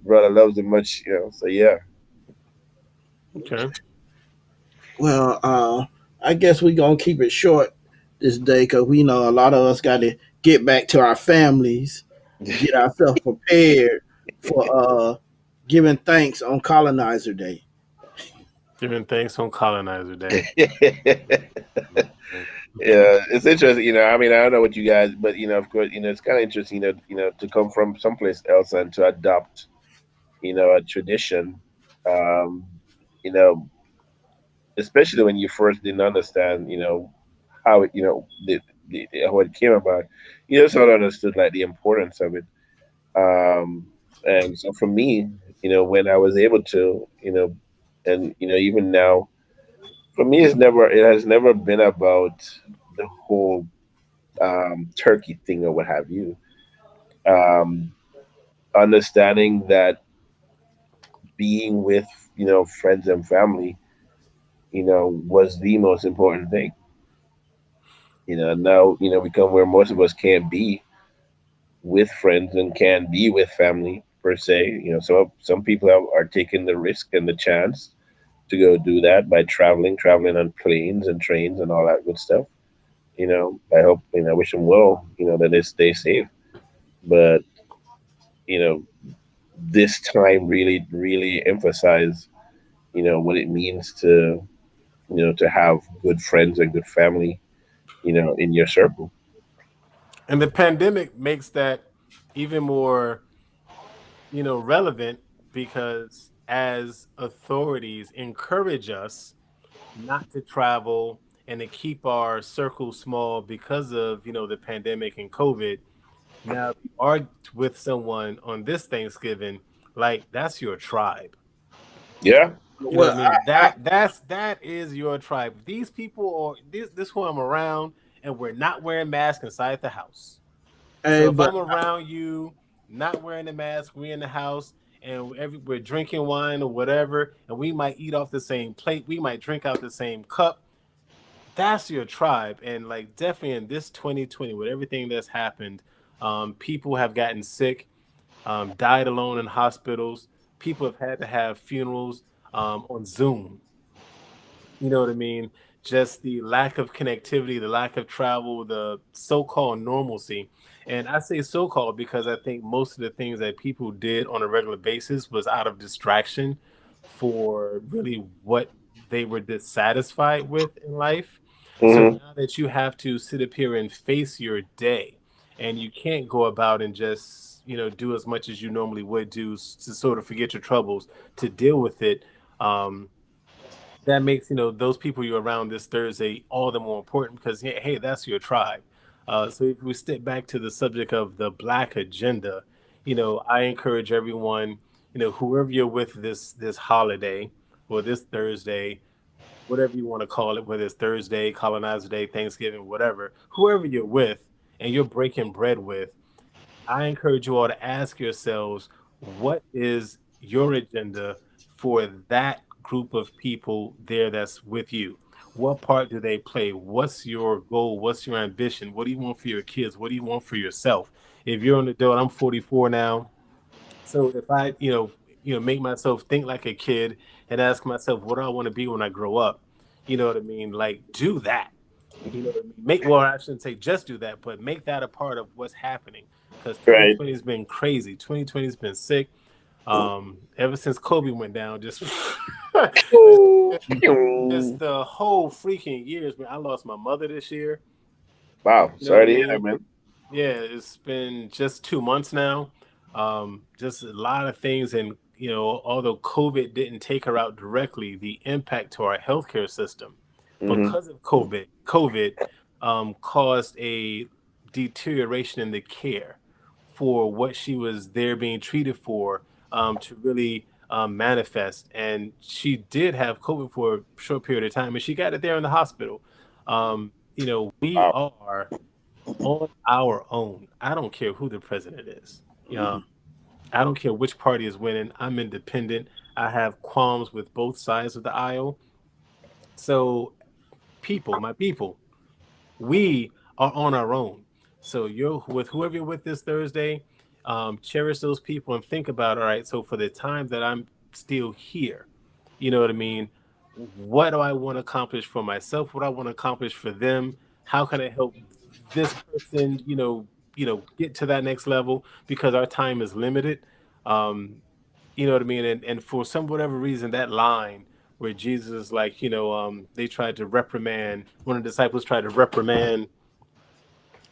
brother loves him much. So yeah. Okay. Well, I guess we gonna keep it short this day because we know a lot of us got to get back to our families, get ourselves prepared for giving thanks on Colonizer Day. Giving thanks on Colonizer Day. Yeah, it's interesting. I mean, I don't know what you guys, but of course, it's kind of interesting, to come from someplace else and to adopt, a tradition. Um, you know, Especially when you first didn't understand, how it, how it came about. You just sort of understood like the importance of it. Um, and so for me, when I was able to, and even now, for me, it has never been about the whole turkey thing or what have you. Um, Understanding that being with friends and family, was the most important thing. Now we come where most of us can't be with friends and can't be with family per se. So some people are taking the risk and the chance to go do that by traveling on planes and trains and all that good stuff. I hope, I wish them well, that they stay safe. But, you know, this time really, really emphasize, what it means to have good friends and good family, in your circle. And the pandemic makes that even more, relevant because as authorities encourage us not to travel and to keep our circle small because of, the pandemic and COVID. Now, if you are with someone on this Thanksgiving, like that's your tribe. Yeah. You know what Well, I mean? That is your tribe. These people are this who I'm around, and we're not wearing masks inside the house. So if but I'm around you, not wearing a mask, we're in the house, and we're drinking wine or whatever, and we might eat off the same plate, we might drink out the same cup. That's your tribe, and like definitely in this 2020, with everything that's happened, people have gotten sick, died alone in hospitals. People have had to have funerals on Zoom. You know what I mean? Just the lack of connectivity, the lack of travel, the so-called normalcy. And I say so-called because I think most of the things that people did on a regular basis was out of distraction for really what they were dissatisfied with in life. So Hmm. now that you have to sit up here and face your day, and you can't go about and just, do as much as you normally would do to sort of forget your troubles, to deal with it. Um, that makes those people you're around this Thursday all the more important because hey, that's your tribe. So if we step back to the subject of the Black agenda, I encourage everyone, whoever you're with this holiday or this Thursday, whatever you want to call it, whether it's Thursday, Colonizer Day, Thanksgiving, whatever, whoever you're with and you're breaking bread with, I encourage you all to ask yourselves, what is your agenda for that group of people there that's with you? What part do they play? What's your goal? What's your ambition? What do you want for your kids? What do you want for yourself? If you're an adult, I'm 44 now. So if I, make myself think like a kid and ask myself, what do I want to be when I grow up? You know what I mean? Like, do that. You know what I mean? Well, I shouldn't say just do that, but make that a part of what's happening because Right. 2020 has been crazy. 2020 has been sick. Ever since Kobe went down, just just the whole freaking years, man. I lost my mother this year. Wow. You know what Sorry I to hear that, mean? man. Yeah, it's been just 2 months now. Just a lot of things, and although COVID didn't take her out directly, the impact to our healthcare system Hmm. because of COVID caused a deterioration in the care for what she was there being treated for to really manifest. And she did have COVID for a short period of time, and she got it there in the hospital. We Wow. are on our own. I don't care who the president is. I don't care which party is winning. I'm independent. I have qualms with both sides of the aisle. So, my people, we are on our own. So you're with whoever you're with this Thursday. Cherish those people and think about, all right. So for the time that I'm still here, you know what I mean? What do I want to accomplish for myself? What do I want to accomplish for them? How can I help this person, get to that next level? Because our time is limited. Um, you know what I mean? And for some whatever reason, that line where Jesus is like, they tried to reprimand, one of the disciples tried to reprimand,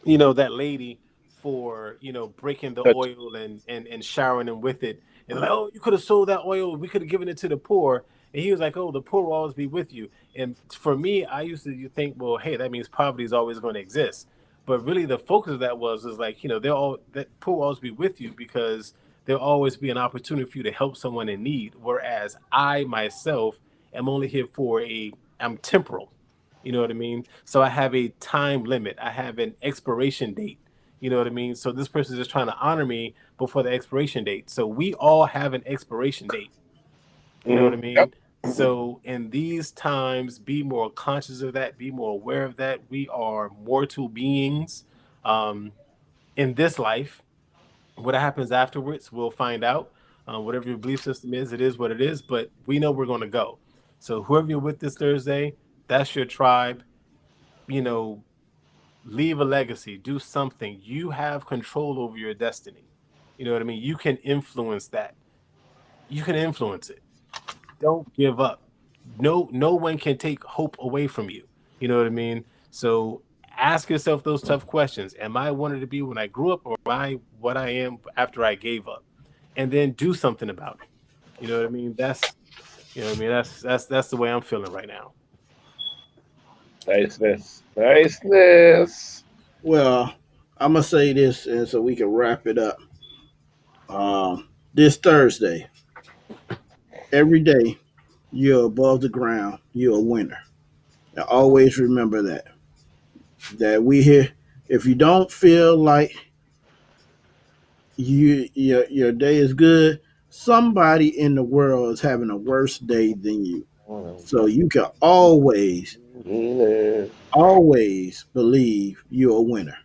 that lady for, breaking the Touch. oil and showering him with it. And like, oh, you could have sold that oil, we could have given it to the poor. And he was like, oh, the poor will always be with you. And for me, I used to think, well, hey, that means poverty is always going to exist. But really, the focus of that was like, they'll all that poor will always be with you because there'll always be an opportunity for you to help someone in need. Whereas I myself am only here I'm temporal. You know what I mean? So I have a time limit. I have an expiration date. You know what I mean? So this person is just trying to honor me before the expiration date. So we all have an expiration date. You know what I Hmm. Yep. mean? So in these times, be more conscious of that. Be more aware of that. We are mortal beings um, in this life. What happens afterwards, we'll find out. Whatever your belief system is, it is what it is. But we know we're going to go. So whoever you're with this Thursday, that's your tribe. You know, leave a legacy, do something. You have control over your destiny. You know what I mean? You can influence that. You can influence it. Don't give up. No one can take hope away from you. You know what I mean? So ask yourself those tough questions. Am I wanted to be when I grew up, or am I what I am after I gave up? And then do something about it. You know what I mean? That's the way I'm feeling right now. Niceness. Well, I'm gonna say this, and so we can wrap it up. This Thursday, every day you're above the ground, you're a winner. And always remember that. That we here. If you don't feel like your day is good, somebody in the world is having a worse day than you. So you can always believe you're a winner.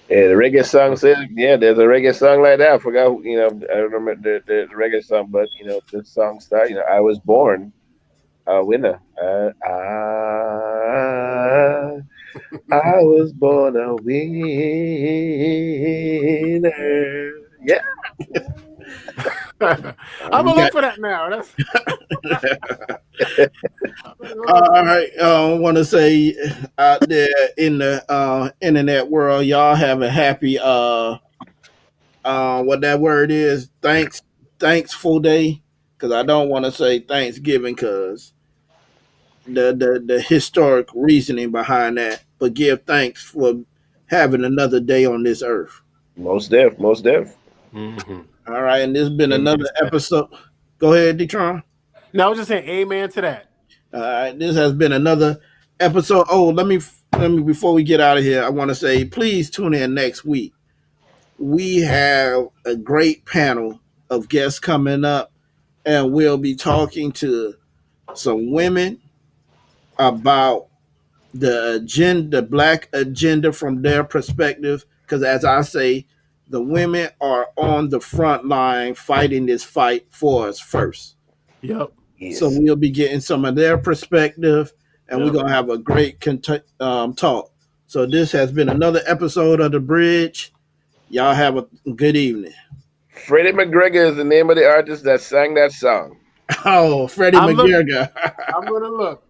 Yeah, the reggae song says, yeah, there's a reggae song like that. I forgot, I don't remember the reggae song, but, the song start, I was born a winner. I was born a winner. Yeah. I'm gonna look for that now. That's All right. I want to say out there in the internet world, y'all have a happy what that word is, thankful day. Because I don't want to say Thanksgiving because the historic reasoning behind that, but give thanks for having another day on this earth. Most deaf, most deaf. mm-hmm. All right, and this has been Amen another to that. episode. Go ahead, Detron. No, I was just saying amen to that. All right, this has been another episode. Oh, let me before we get out of here, I want to say please tune in next week. We have a great panel of guests coming up, and we'll be talking to some women about the agenda, the black agenda from their perspective. Because as I say, the women are on the front line fighting this fight for us first. Yep. Yes. So we'll be getting some of their perspective, and Yep. we're gonna have a great talk. So this has been another episode of The Bridge. Y'all have a good evening. Freddie McGregor is the name of the artist that sang that song. Oh, Freddie I'm McGregor. I'm gonna look.